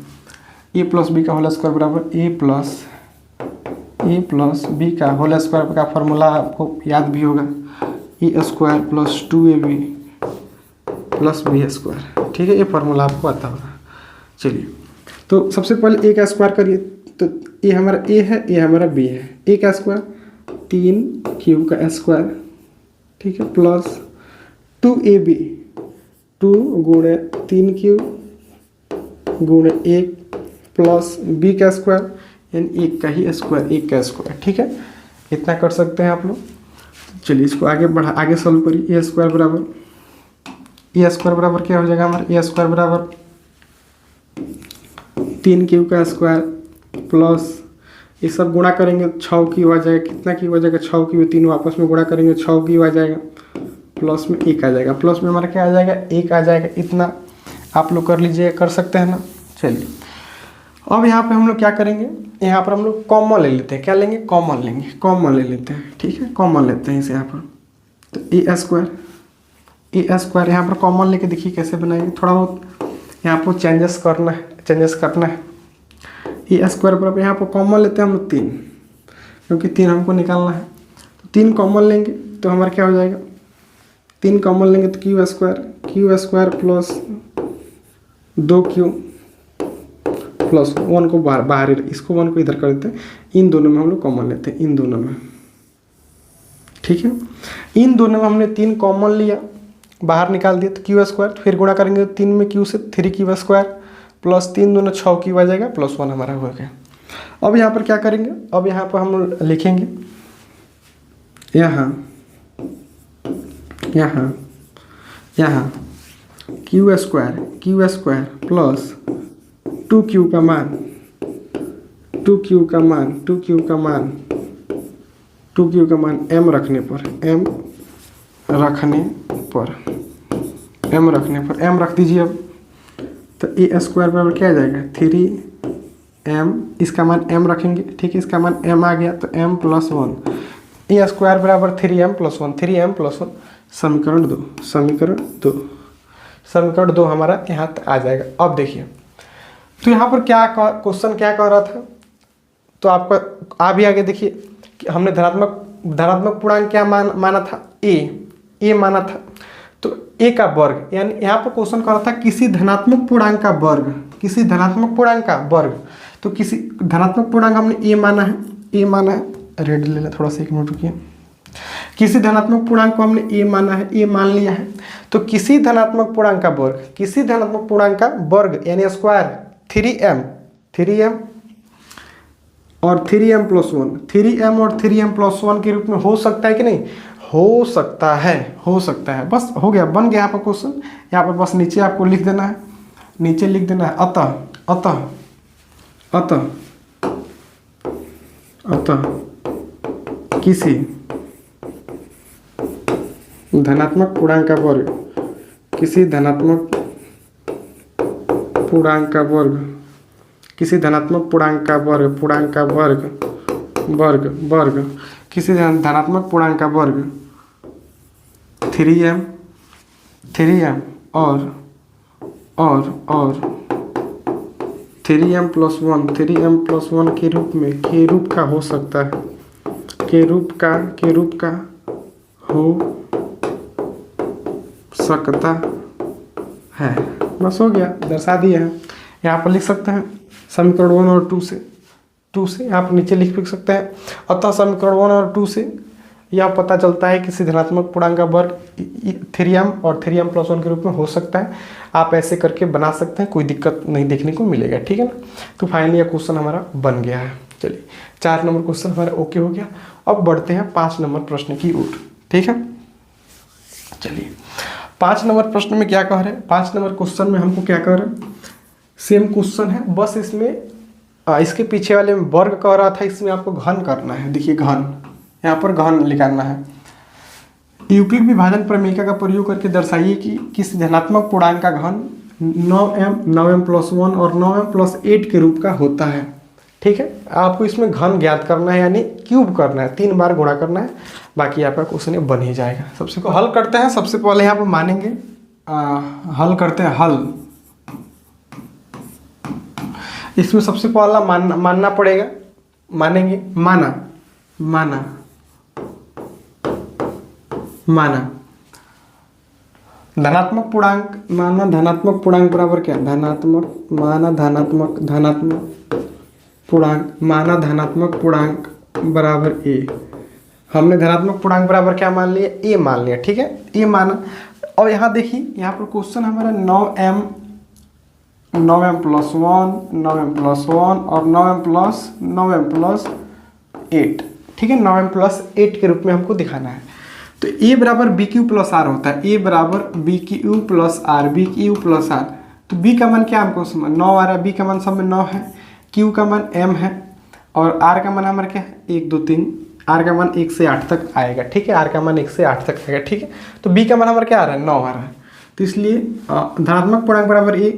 ए प्लस बी का होल स्क्वायर बराबर ए प्लस बी का होल स्क्वायर का फॉर्मूला आपको याद भी होगा, A square plus 2ab plus B square. ठीक है, ये फार्मूला आपको आता होगा। चलिए, तो सबसे पहले ए का स्क्वायर करिए, तो ये हमारा ए है, ये हमारा बी है। ए का स्क्वायर 3q का स्क्वायर, ठीक है, प्लस 2ab 2 गुणे 3q गुणे 1 प्लस बी का स्क्वायर यानी 1 का ही स्क्वायर, 1 का स्क्वायर। ठीक है, इतना कर सकते हैं आप लोग। चलिए, इसको आगे सॉल्व करिए। ए स्क्वायर बराबर क्या हो जाएगा हमारा? ए स्क्वायर बराबर 3q का स्क्वायर प्लस ये सब गुणा करेंगे 6q आ जाएगा। कितना q आ जाएगा? 6q, तीनों आपस में गुणा करेंगे 6q आ जाएगा, प्लस में 1 आ जाएगा, प्लस में हमारा क्या आ जाएगा? 1 आ जाएगा। इतना आप लोग कर लीजिए, कर सकते हैं ना। चलिए, अब यहाँ पे हम लोग क्या करेंगे? यहाँ पर हम लोग कॉमन ले लेते हैं। क्या लेंगे? कॉमन लेंगे, कॉमन ले लेते हैं। ठीक है, कॉमन लेते हैं इसे यहाँ पर। तो ए स्क्वायर यहाँ पर कॉमन लेके देखिए कैसे बनाएंगे। थोड़ा बहुत यहाँ पर चेंजेस करना है। ए स्क्वायर बराबर यहाँ पर कॉमन लेते हैं हम लोग 3, क्योंकि 3 हमको निकालना है। तो 3 कॉमन लेंगे तो हमारा क्या हो जाएगा? 3 कॉमन लेंगे तो Q square plus 2q plus 1 को बाहर इसको 1 को इधर कर देते हैं। इन दोनों में हम लोग कॉमन लेते हैं, इन दोनों में। ठीक है, इन दोनों में हमने 3 कॉमन लिया, बाहर निकाल दिया, तो क्यू स्क्वायर, फिर गुणा करेंगे 3 में q से 3q स्क्वायर प्लस 3 दूना 6q आ जाएगा, प्लस 1 हमारा हो गया। अब यहाँ पर क्या करेंगे? अब यहाँ पर हम लिखेंगे यहाँ क्यू स्क्वायर प्लस 2q का मान m रखने पर रख दीजिए। अब तो ए स्क्वायर बराबर क्या आ जाएगा? 3m, इसका मान m रखेंगे। ठीक है, इसका मान m आ गया, तो m प्लस 1। ए स्क्वायर बराबर 3m प्लस 1, समीकरण 2 हमारा यहाँ तक आ जाएगा। अब देखिए, तो यहाँ पर क्वेश्चन क्या कह रहा था? तो आपका आ भी आगे देखिए कि हमने धनात्मक पूर्णांक क्या माना था? ए माना था। तो ए का वर्ग, यानी यहाँ पर क्वेश्चन कर रहा था किसी धनात्मक पूर्णांक का वर्ग। तो किसी धनात्मक पूर्णांक हमने ए माना है। रेड ले लें थोड़ा सा, 1 मिनट रुकिए। किसी धनात्मक पूर्णांक को हमने ए माना है, ए मान लिया है। तो किसी धनात्मक पूर्णांक का वर्ग यानी स्क्वायर 3m और 3m प्लस 1, 3m और 3m प्लस 1 के रूप में हो सकता है कि नहीं? हो सकता है। बस हो गया, बन गया आपका क्वेश्चन। यहाँ पर बस नीचे आपको लिख देना है, अतः किसी धनात्मक पूर्णांक का वर्ग 3m और 3m प्लस 1 के रूप का हो सकता है, के रूप का हो सकता है। बस हो गया, दर्शा दिया है। यहाँ पर लिख सकते हैं समीकरण 1 और 2 से यहाँ पर नीचे लिख सकते हैं। अतः समीकरण 1 और 2 से यह पता चलता है किसी धनात्मक पूर्णांक का वर्ग 3m और 3m प्लस 1 के रूप में हो सकता है। आप ऐसे करके बना सकते हैं, कोई दिक्कत नहीं देखने को मिलेगा। ठीक है ना। तो फाइनली यह क्वेश्चन हमारा बन गया है। चलिए, 4 नंबर क्वेश्चन हमारा ओके हो गया। अब बढ़ते हैं 5 नंबर प्रश्न की ओर। ठीक है, चलिए 5 नंबर प्रश्न में क्या कह रहे हैं? 5 नंबर क्वेश्चन में हमको क्या कह रहे हैं? सेम क्वेश्चन है, बस इसमें इसके पीछे वाले में वर्ग कह रहा था, इसमें आपको घन करना है। देखिए घन, यहाँ पर घन निकालना है। यूक्लिड विभाजन प्रमेय का प्रयोग करके दर्शाइए कि किसी धनात्मक पूर्णांक का घन 9m प्लस 1 और 9m प्लस 8 के रूप का होता है। ठीक है, आपको इसमें घन ज्ञात करना है यानी क्यूब करना है, 3 बार गुणा करना है, बाकी आपका क्वेश्चन बन ही जाएगा। सबसे को हल करते हैं। सबसे पहले यहाँ पर मानेंगे हल करते हैं हल। इसमें सबसे पहला मानना पड़ेगा, मानेंगे माना माना माना धनात्मक पूर्णांक, माना धनात्मक पूर्णांक बराबर क्या, धनात्मक माना धनात्मक पूर्णांक, माना धनात्मक पूर्णांक बराबर ए। हमने धनात्मक पूर्णांक बराबर क्या मान लिया, ए मान लिया। ठीक है, ए माना। और यहाँ देखिए, यहाँ पर क्वेश्चन हमारा 9m + 1 9m + 1 और 9m + 8। ठीक है, 9m + 8 के रूप में हमको दिखाना है। तो a बराबर BQ + R होता है, a बराबर BQ + R, BQ + R। तो b का मान क्या हमको 9 आ रहा है, b का मान सब में 9 है, q का मान m है और r का मान हमारा क्या है 1 2 3, r का मान 1 से 8 तक आएगा। ठीक है, r का मान 1 से 8 तक आएगा। ठीक है, तो b का मान हमारा क्या आ रहा है 9 आ रहा है। तो इसलिए धनात्मक पूर्णांक बराबर a,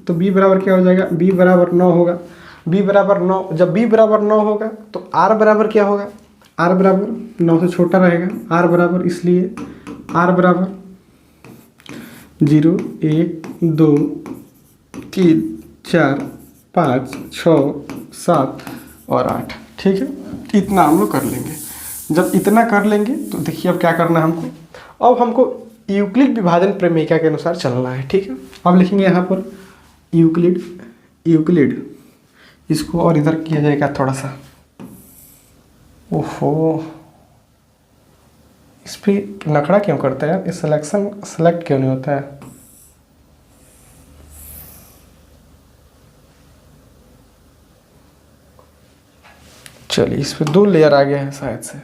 तो b बराबर क्या हो जाएगा, b बराबर 9 होगा। b बराबर 9, जब b बराबर 9 होगा तो r बराबर क्या होगा, r बराबर 9 से छोटा रहेगा, r बराबर, इसलिए r बराबर 0 1 2 3 4 5 6 7 और 8। ठीक है, इतना हम लोग कर लेंगे। जब इतना कर लेंगे तो देखिए अब क्या करना है हमको, अब हमको यूक्लिड विभाजन प्रमेयिका के अनुसार चलना है। ठीक है, अब लिखेंगे यहाँ पर यूक्लिड, इसको और इधर किया जाएगा थोड़ा सा। ओहो, इस पर नखड़ा क्यों करता है, इस सेलेक्ट क्यों नहीं होता है। चलिए, इस पे 2 लेयर आ गया है शायद से।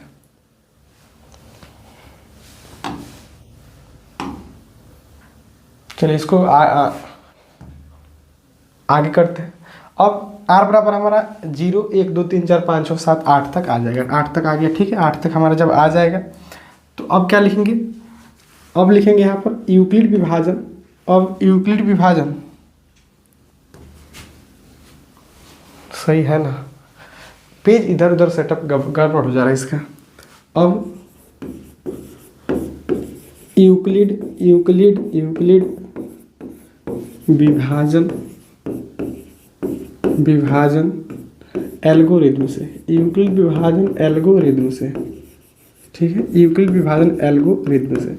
चलिए इसको आगे करते हैं। अब r बराबर हमारा 0 1 2 3 4 5 6 7 8 तक आ जाएगा, 8 तक आ गया। ठीक है, 8 तक हमारा जब आ जाएगा तो अब क्या लिखेंगे, अब लिखेंगे यहाँ पर यूक्लिड विभाजन। अब यूक्लिड विभाजन सही है ना, पेज इधर उधर सेटअप गड़बड़ हो जा रहा है इसका। अब यूक्लिड विभाजन एल्गोरिथम से, यूक्लिड विभाजन एल्गोरिथम से। ठीक है, यूक्लिड विभाजन एल्गोरिथम से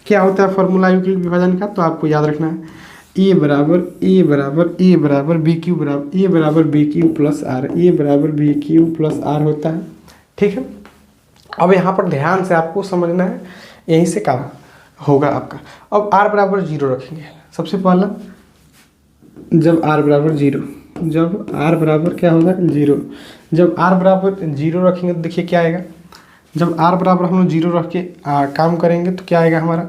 क्या होता है फॉर्मूला यूक्लिड विभाजन का, तो आपको याद रखना है ए बराबर BQ + R, ए बराबर BQ + R होता है। ठीक है, अब यहाँ पर ध्यान से आपको समझना है, यहीं से काम होगा आपका। अब r बराबर 0 रखेंगे सबसे पहला, जब r बराबर 0, जब r बराबर क्या होगा 0, जब r बराबर 0 रखेंगे तो देखिए क्या आएगा, जब r बराबर हम लोग 0 रख के काम करेंगे तो क्या आएगा हमारा,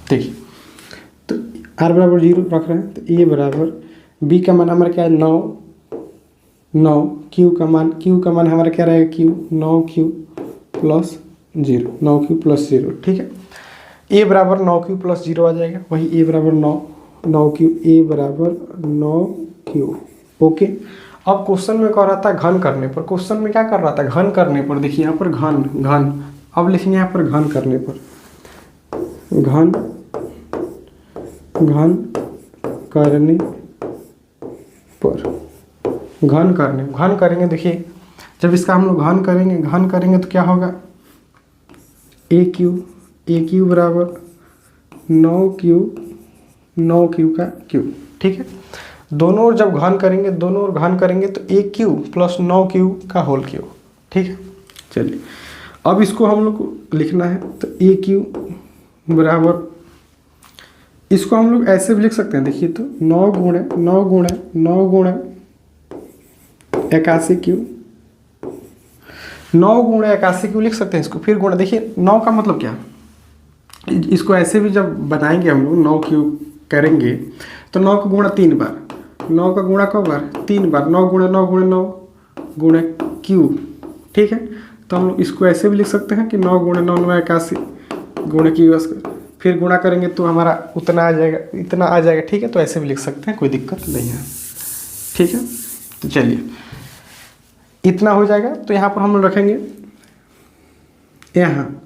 देखिए तो r बराबर 0 रख रहे हैं तो a बराबर b का मान हमारा क्या है 9, q का मान हमारा क्या रहेगा q, 9q + 0, 9q + 0। ठीक है, a बराबर 9q + 0 आ जाएगा, वही a बराबर 9q, a बराबर 9q। ओके, अब क्वेश्चन में कह रहा था घन करने पर, क्वेश्चन में क्या कर रहा था घन करने पर। देखिए यहाँ पर घन, अब लिखेंगे यहाँ पर घन करने पर, घन करेंगे। देखिए जब इसका हम लोग घन करेंगे तो क्या होगा, AQ बराबर 9Q का Q। ठीक है, दोनों ओर जब घन करेंगे तो AQ + 9Q का होल क्यूब। ठीक है, चलिए अब इसको हम लोग को लिखना है तो AQ बराबर, इसको हम लोग ऐसे भी लिख सकते हैं। देखिए तो 9 × 81Q, 9 × 81Q लिख सकते हैं इसको। फिर गुणा, देखिए 9 का मतलब क्या, इसको ऐसे भी जब बनाएंगे हम लोग 9Q करेंगे तो 9 का गुणा 3 बार, 9 का गुणा कब बार 3 बार, 9 × 9 × Q। ठीक है, तो हम लोग इसको ऐसे भी लिख सकते हैं कि 9 × 9 = 81 × Q, फिर गुणा करेंगे तो हमारा उतना आ जाएगा, इतना आ जाएगा। ठीक है, तो ऐसे भी लिख सकते हैं, कोई दिक्कत नहीं है। ठीक है, तो चलिए इतना हो जाएगा। तो यहाँ पर हम लोग रखेंगे यहाँ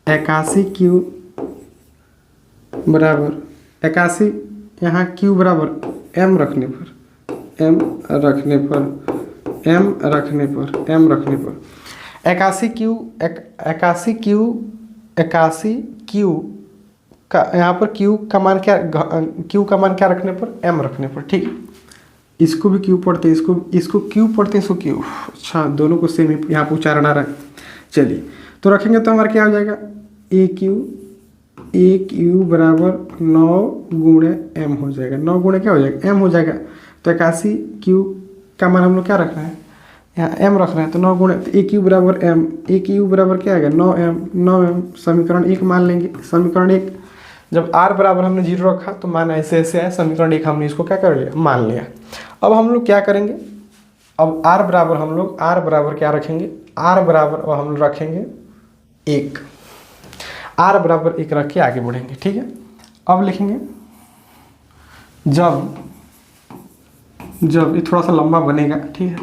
81 क्यू बराबर 81, यहाँ क्यू बराबर एम रखने पर 81 क्यू का यहाँ पर क्यू का मान क्या रखने पर एम रखने पर, ठीक है। इसको भी क्यू पढ़ते हैं, इसको क्यू पढ़ते हैं, इसको क्यू। अच्छा, दोनों को सेम ही यहाँ पर उच्चारण आ रहा है। चलिए तो रखेंगे तो हमारा क्या हो जाएगा, ए क्यू बराबर 9 गुणे एम हो जाएगा। 9 गुणे क्या हो जाएगा, एम हो जाएगा। तो 81 क्यू का मान हम लोग क्या रखना है, यहाँ एम रखना है। तो 9 गुणे, तो ए क्यू बराबर एम, ए क्यू बराबर क्या आएगा 9m। समीकरण 1 मान लेंगे। समीकरण 1 जब r बराबर हमने 0 रखा तो मान ऐसे ऐसे आया। समीकरण 1 हमने इसको क्या कर लिया, मान लिया। अब हम लोग क्या करेंगे, अब r बराबर क्या रखेंगे, r बराबर अब हम लोग रखेंगे 1, r बराबर 1 रख के आगे बढ़ेंगे, ठीक है। अब लिखेंगे जब ये थोड़ा सा लंबा बनेगा, ठीक है।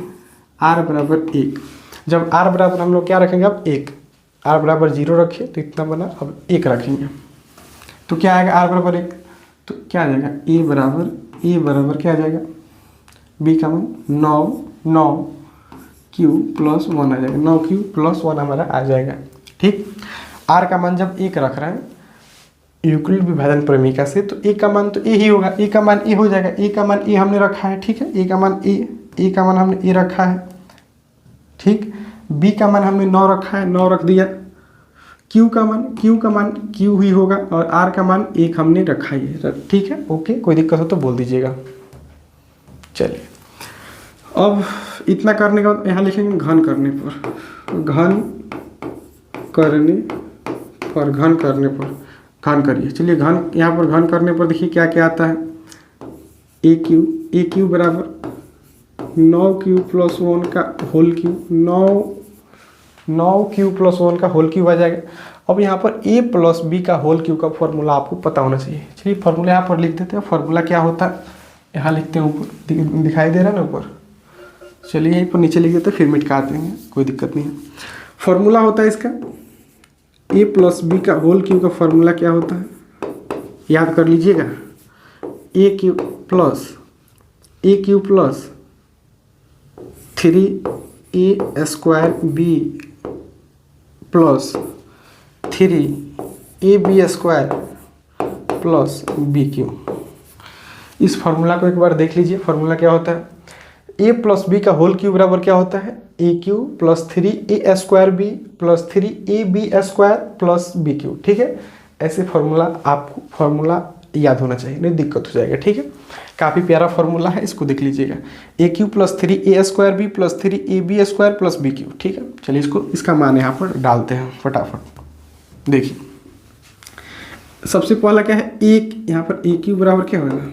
r बराबर 1, जब r बराबर हम लोग क्या रखेंगे, अब 1, r बराबर 0 रखे तो इतना बना। अब 1 रखेंगे तो क्या आएगा, r बराबर 1 तो क्या आ जाएगा, a बराबर क्या आ जाएगा, b का मान 9 क्यू प्लस 1 आ जाएगा। 9 क्यू प्लस 1 हमारा आ जाएगा, ठीक। r का मान जब 1 रख रहे हैं यूक्लिड विभाजन प्रमेयिका से, तो a का मान तो a ही होगा। a का मान a हो जाएगा। a का मान a हमने रखा है, ठीक है। a का मान हमने a रखा है, ठीक। b का मान हमने 9 रखा है, 9 रख दिया। q का मान q ही होगा और r का मान 1 हमने रखा ही है, ठीक है। ओके, कोई दिक्कत हो तो बोल दीजिएगा। चलिए अब इतना करने के बाद यहाँ लिखेंगे घन करने पर घन करिए। चलिए घन, यहाँ पर घन करने पर देखिए क्या क्या आता है। ए क्यू बराबर 9 क्यू प्लस 1 का होल क्यू, 9 क्यू प्लस 1 का होल क्यू आ जाएगा। अब यहाँ पर a प्लस बी का होल क्यू का फॉर्मूला आपको पता होना चाहिए। चलिए फॉर्मूला यहाँ पर लिख देते हैं। फॉर्मूला क्या होता है, यहाँ लिखते हैं, ऊपर दिखाई दे रहा है ना ऊपर। चलिए यहीं पर नीचे लिख देते हैं, फिर मिटका देंगे, कोई दिक्कत नहीं है। फॉर्मूला होता है इसका a प्लस बी का होल क्यू का फॉर्मूला क्या होता है, याद कर लीजिएगा। A cube plus 3a square B plus 3ab square plus B cube. इस फार्मूला को एक बार देख लीजिए। फार्मूला क्या होता है, a प्लस बी का होल क्यू बराबर क्या होता है, A cube plus 3a square B plus 3ab square plus B cube, ठीक है। ऐसे फार्मूला आपको फार्मूला याद होना चाहिए, नहीं दिक्कत हो जाएगा, ठीक है। काफ़ी प्यारा फार्मूला है, इसको देख लीजिएगा। A cube plus 3a square B plus 3ab square plus B cube, ठीक है। चलिए इसका मान यहाँ पर डालते हैं फटाफट। देखिए सबसे पहला क्या है, एक यहाँ पर ए क्यू बराबर क्या होगा,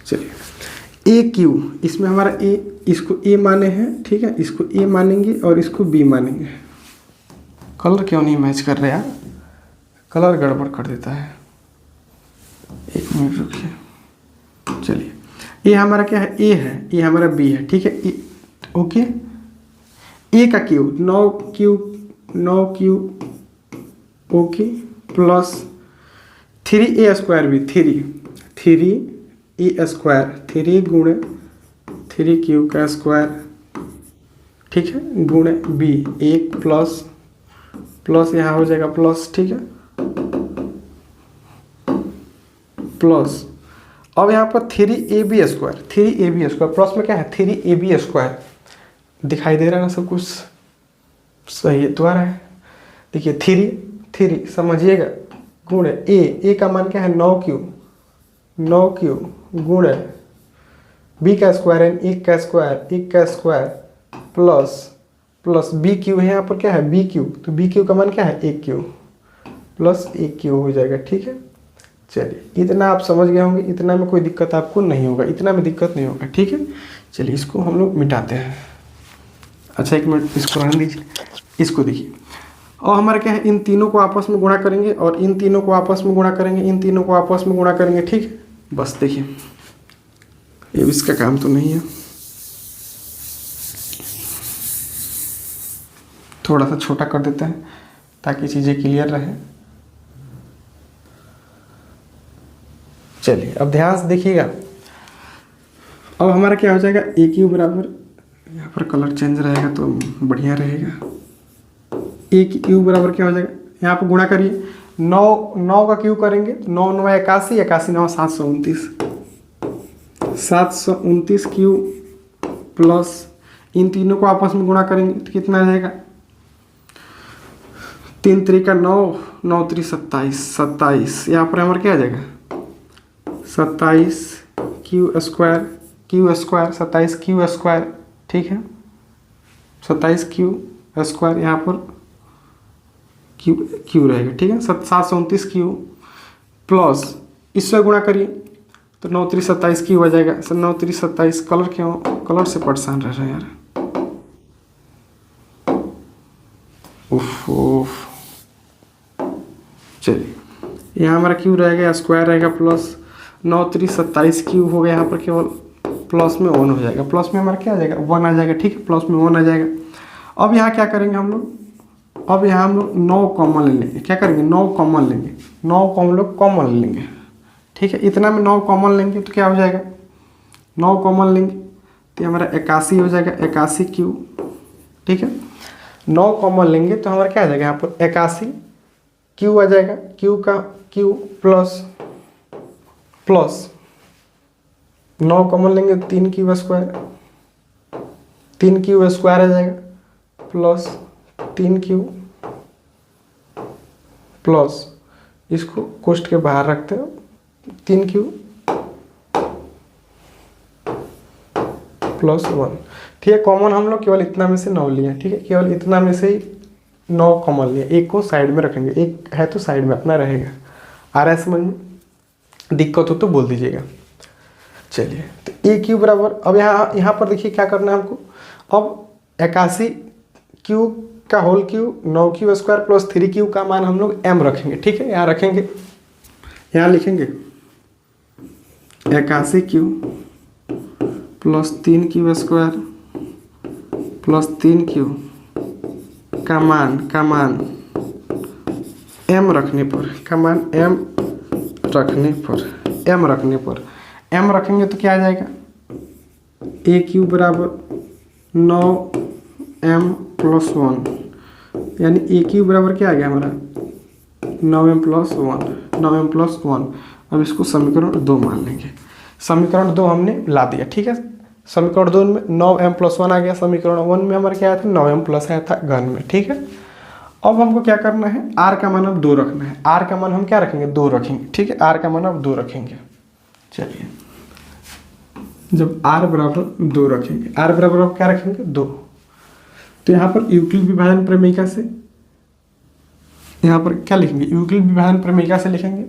चलिए ए क्यू, इसमें हमारा ए, इसको ए माने हैं, ठीक है। इसको ए मानेंगे और इसको बी मानेंगे। कलर क्यों नहीं मैच कर रहे यार, कलर गड़बड़ कर देता है, एक मिनट रुकिए। चलिए ये हमारा क्या है, ए है, ये हमारा बी है, ठीक है। ओके, ए का q 9 q okay plus 3a square B 3a square 3 गुणे 3q का स्क्वायर, ठीक है, गुणे बी 1 प्लस यहाँ हो जाएगा प्लस, ठीक है, प्लस। अब यहाँ पर 3ab स्क्वायर प्लस में क्या है 3ab स्क्वायर, दिखाई दे रहा है ना सब कुछ सही है, दोबारा है। देखिए 3 समझिएगा गुणे ए का मान क्या है 9 क्यू गुणे बी का स्क्वायर है 1 का स्क्वायर प्लस बी क्यू है, यहाँ पर क्या है बी क्यू, तो बी क्यू का मान क्या है 1 क्यू प्लस 1 क्यू हो जाएगा, ठीक है। चलिए इतना आप समझ गए होंगे, इतना में कोई दिक्कत आपको नहीं होगा, इतना में दिक्कत नहीं होगा, ठीक है। चलिए इसको हम लोग मिटाते हैं। अच्छा एक मिनट इसको रहने दीजिए, इसको देखिए। और हमारा क्या है, इन तीनों को आपस में गुणा करेंगे और इन तीनों को आपस में गुणा करेंगे, इन तीनों को आपस में गुणा करेंगे, ठीक है। बस देखिए, ये भी इसका काम तो नहीं है, थोड़ा सा छोटा कर देते हैं ताकि चीज़ें क्लियर रहे। चलिए अब ध्यान से देखिएगा, अब हमारा क्या हो जाएगा, ए क्यू बराबर, यहाँ पर कलर चेंज रहेगा तो बढ़िया रहेगा, ए क्यू बराबर क्या हो जाएगा, यहाँ पर गुणा करिए, 9 का क्यू करेंगे, 9 9 81, 81 9 729, 729 क्यू प्लस इन तीनों को आपस में गुणा करेंगे तो कितना आ जाएगा, 3 3 9, 9 3 27, 27 यहाँ पर हमारा क्या आ जाएगा, 27 क्यू स्क्वायर, 27 क्यू स्क्वायर, ठीक है, 27 क्यू स्क्वायर यहाँ पर क्यू रहेगा, ठीक है, 729 क्यू प्लस इससे गुणा करिए तो 9 3 27 क्यू आ जाएगा। सर 9 3 27 कलर क्यों, कलर से परेशान रह रहे हैं यार, उफ। चलिए यहाँ हमारा क्यू रहेगा, स्क्वायर रहेगा, प्लस 9 3 27 क्यू हो गया, यहाँ पर केवल प्लस में 1 हो जाएगा, प्लस में हमारा क्या आ जाएगा, 1 आ जाएगा, ठीक है, प्लस में 1 आ जाएगा। अब यहाँ क्या करेंगे हम लोग, अब यहाँ हम लोग 9 कॉमन ले लेंगे, क्या करेंगे, 9 कॉमन लेंगे, 9 को हम लोग कॉमन लेंगे, ठीक है, इतना में 9 कॉमन लेंगे तो क्या हो जाएगा, 9 कॉमन लेंगे तो हमारा 81 हो जाएगा, 81 क्यू, ठीक है, 9 कॉमन लेंगे तो हमारा क्या आ जाएगा, यहाँ पर 81 क्यू आ जाएगा, क्यू प्लस 9 कॉमन लेंगे तो 3 क्यू स्क्वायर, 3 क्यू स्क्वायर आ जाएगा, प्लस 3 क्यू प्लस इसको कोष्ठ के बाहर रखते हो, 3 क्यू प्लस 1, ठीक है, कॉमन हम लोग केवल इतना में से 9 लिए, ठीक है, केवल इतना में से ही 9 कॉमन लिए, एक को साइड में रखेंगे, एक है तो साइड में अपना रहेगा। आ रहा है समझ में, दिक्कत हो तो बोल दीजिएगा। चलिए तो ए क्यू बराबर, अब यहाँ पर देखिए क्या करना है हमको, अब 81 क्यू का whole q, 9 q square plus 3 q का मान हम लोग m रखेंगे, ठीक है, यहाँ रखेंगे, यहाँ लिखेंगे 81 Q plus 3 Q square plus 3 q का मान m रखने पर, का मान m रखेंगे तो क्या आ जाएगा, ए क्यू बराबर 9m प्लस 1, यानी ए क्यू बराबर क्या आ गया हमारा, 9m प्लस 1। अब इसको समीकरण 2 मान लेंगे, समीकरण 2 हमने ला दिया, ठीक है, समीकरण 2 में 9m प्लस 1 आ गया, समीकरण 1 में हमारा क्या आया था, 9m प्लस आया था घन में, ठीक है। अब हमको क्या करना है, r का मान अब 2 रखना है, r का मान हम क्या रखेंगे, 2 रखेंगे, ठीक है, r का मान अब 2 रखेंगे। चलिए जब r बराबर 2 रखेंगे, r बराबर अब क्या रखेंगे, 2, तो यहाँ पर यूक्लिड विभाजन प्रमेयिका से, यहाँ पर क्या लिखेंगे, यूक्लिड विभाजन प्रमेयिका से लिखेंगे,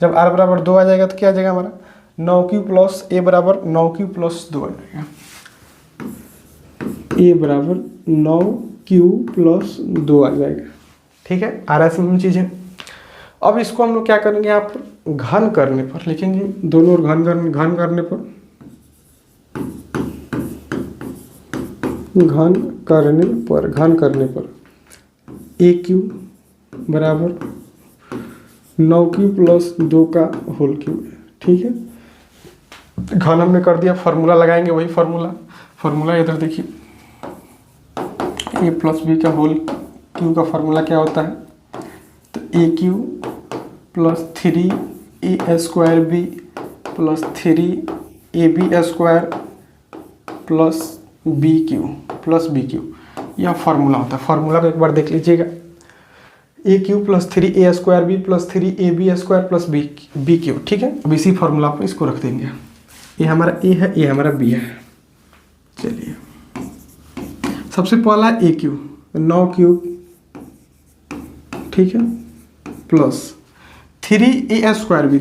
जब r बराबर 2 आ जाएगा तो क्या आ जाएगा हमारा, 9q प्लस a बराबर 9q प्लस 2 आ जाएगा, a बराबर 9q प्लस 2 आ जाएगा, ठीक है, आ रहा है समझ चीज़ें। अब इसको हम लोग क्या करेंगे, यहाँ पर घन करने पर लिखेंगे, दोनों ओर घन करने पर ए क्यू बराबर 9q प्लस 2 का होल क्यू, ठीक है, घन हमने कर दिया, फार्मूला लगाएंगे, वही फार्मूला इधर देखिए, ए प्लस बी का होल क्यू का फार्मूला क्या होता है, तो A cube plus 3a square B plus 3ab square plus B cube, यह फार्मूला होता है। फार्मूला को एक बार देख लीजिएगा, A cube plus 3a square B plus 3ab square plus B cube, ठीक है। अब इसी फार्मूला पर इसको रख देंगे, ये हमारा ए है, ये हमारा बी है। चलिए सबसे पहला ए क्यू 9 क्यूब, ठीक है, प्लस 3a स्क्वायर बी,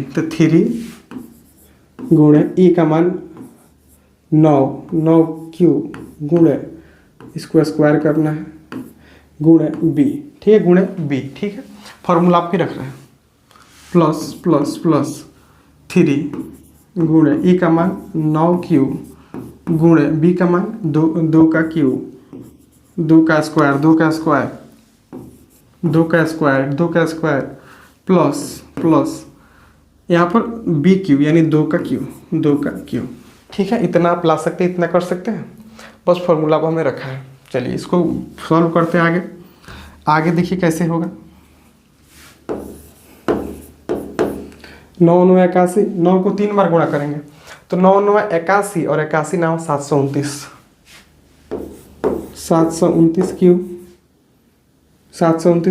तो 3 गुणे ए का मान 9 क्यूब गुणे इसको स्क्वायर करना है गुणे बी, ठीक है, गुणे बी, ठीक है, फॉर्मूला आप ही रख रहे हैं, प्लस 3 गुणे ई का मान 9q गुणे बी का मान 2 का q, 2 का स्क्वायर 2 का स्क्वायर 2 का स्क्वायर 2 का स्क्वायर प्लस यहाँ पर बी क्यू यानी 2 का क्यू। ठीक है, इतना आप ला सकते हैं, इतना कर सकते हैं। बस फॉर्मूला को हमें रखा है। चलिए इसको सॉल्व करते हैं आगे देखिए कैसे होगा। 9 9 81, 9 को 3 बार गुणा करेंगे तो 9 9 81 और 81 9 729, 729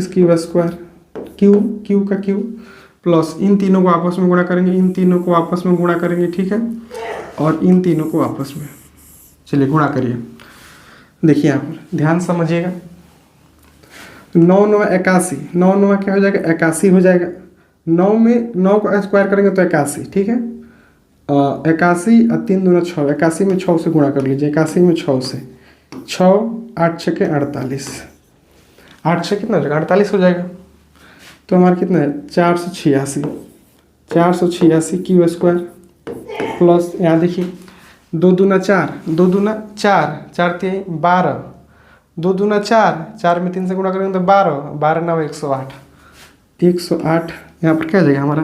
क्यू स्क्वायर, क्यू का क्यू प्लस इन तीनों को आपस में गुणा करेंगे, इन तीनों को आपस में गुणा करेंगे। ठीक है, और इन तीनों को आपस में, चलिए गुणा करिए। देखिए यहाँ पर ध्यान समझिएगा, 9 9 81, 9 9 क्या हो जाएगा 81 हो जाएगा। 9 में 9 को स्क्वायर करेंगे तो 81। ठीक है, 81 और 3 दूना 6, 81 में 6 से गुणा कर लीजिए, 81 में 6 से 6 8 6 के 48, 8 6 कितना हो जाएगा 48 हो जाएगा। तो हमारा कितना है 486 क्यू स्क्वायर प्लस यहाँ देखिए 2 दूना 4, 2 दूना 4, 4 3 12, 2 दूना 4, 4 में 3 से गुणा करेंगे तो 12, 12 9 108, 108 यहाँ पर क्या आ जाएगा हमारा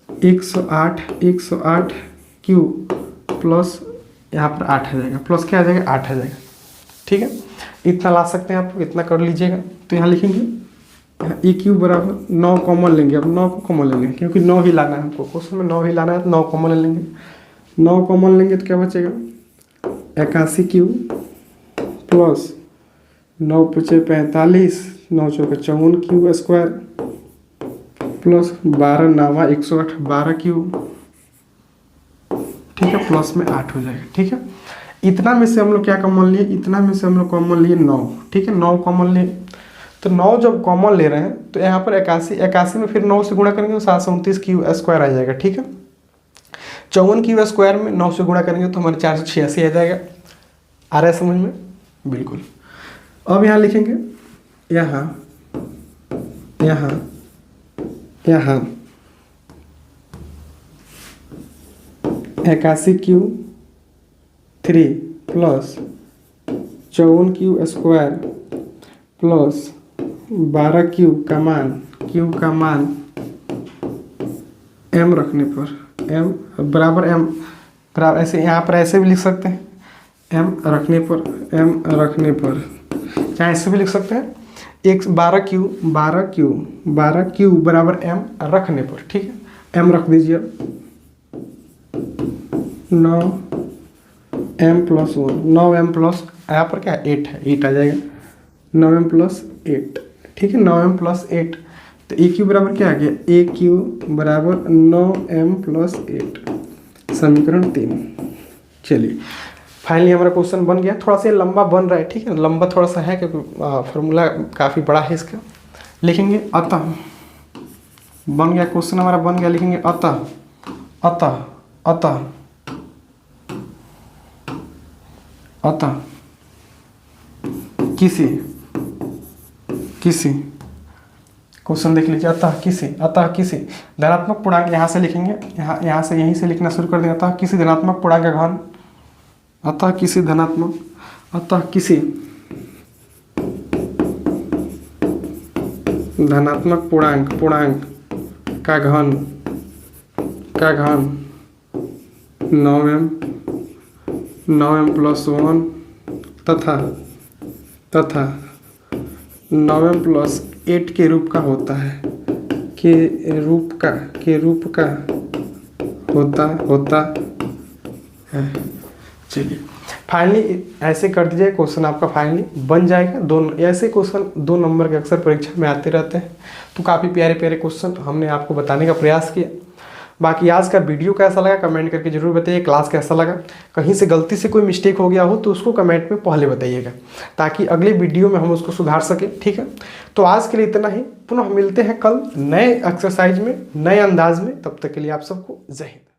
108 क्यू प्लस यहाँ पर 8 आ जाएगा, प्लस क्या आ जाएगा 8 आ जाएगा। ठीक है, इतना ला सकते हैं आप, इतना कर लीजिएगा। तो यहाँ लिखेंगे ए क्यू बराबर 9 कॉमन लेंगे, अब 9 को कॉमन ले लेंगे क्योंकि 9 ही लाना है हमको, क्वेश्चन में 9 ही लाना है तो 9 कॉमन ले लेंगे। 9 कॉमन लेंगे तो क्या बचेगा 81 क्यू प्लस 9 पचे 45, 9 चौके 54 क्यू स्क्वायर प्लस 12 9 108 12 क्यू। ठीक है, प्लस में 8 हो जाएगा। ठीक है, इतना में से हम लोग क्या कॉमन लिए, इतना में से हम लोग कॉमन लिए 9। ठीक है, 9 कॉमन लिए तो 9 जब कॉमन ले रहे हैं तो यहाँ पर 81 में फिर 9 से गुणा करेंगे तो 729 क्यू स्क्वायर आ जाएगा। ठीक है, 54 क्यू स्क्वायर में 9 से गुणा करेंगे तो हमारे 486 आ जाएगा। आ रहा है समझ में? बिल्कुल। अब यहाँ लिखेंगे यहाँ 81 Q 3 plus 54 Q square plus 12 Q का मान m रखने पर m बराबर ऐसे यहाँ पर ऐसे भी लिख सकते हैं, m रखने पर चाहे ऐसे भी लिख सकते हैं 12 क्यू बराबर m रखने पर। ठीक है, m रख दीजिए। 9m प्लस 1, 9m प्लस यहाँ पर क्या 8 है, 8 आ जाएगा 9m प्लस 8। ठीक है, 9m प्लस 8 तो ए क्यू बराबर क्या आ गया ए क्यू बराबर 9m प्लस 8, समीकरण 3। चलिए फाइनली हमारा क्वेश्चन बन गया। थोड़ा सा लंबा बन रहा है, ठीक है, लंबा थोड़ा सा है क्योंकि फार्मूला काफ़ी बड़ा है इसका। लिखेंगे अतः, बन गया क्वेश्चन हमारा बन गया। लिखेंगे अतः किसी क्वेश्चन देख लीजिए। अतः किसी धनात्मक पूर्णांक, यहाँ से लिखेंगे, यहाँ से यहीं से लिखना शुरू कर देंगे। अतः किसी धनात्मक पूर्णांक का घन, अतः किसी धनात्मक पूर्णांक का घन 9m प्लस 1 तथा 9m प्लस 8 के रूप का होता है, के रूप का होता है। चलिए फाइनली ऐसे कर दीजिए, क्वेश्चन आपका फाइनली बन जाएगा। ऐसे क्वेश्चन 2 नंबर के अक्सर परीक्षा में आते रहते हैं, तो काफ़ी प्यारे क्वेश्चन हमने आपको बताने का प्रयास किया। बाकी आज का वीडियो कैसा लगा कमेंट करके जरूर बताइए। क्लास कैसा लगा, कहीं से गलती से कोई मिस्टेक हो गया हो तो उसको कमेंट में पहले बताइएगा, ताकि अगले वीडियो में हम उसको सुधार सकें। ठीक है, तो आज के लिए इतना ही। पुनः मिलते हैं कल नए एक्सरसाइज में, नए अंदाज में। तब तक के लिए आप सबको जय हिंद।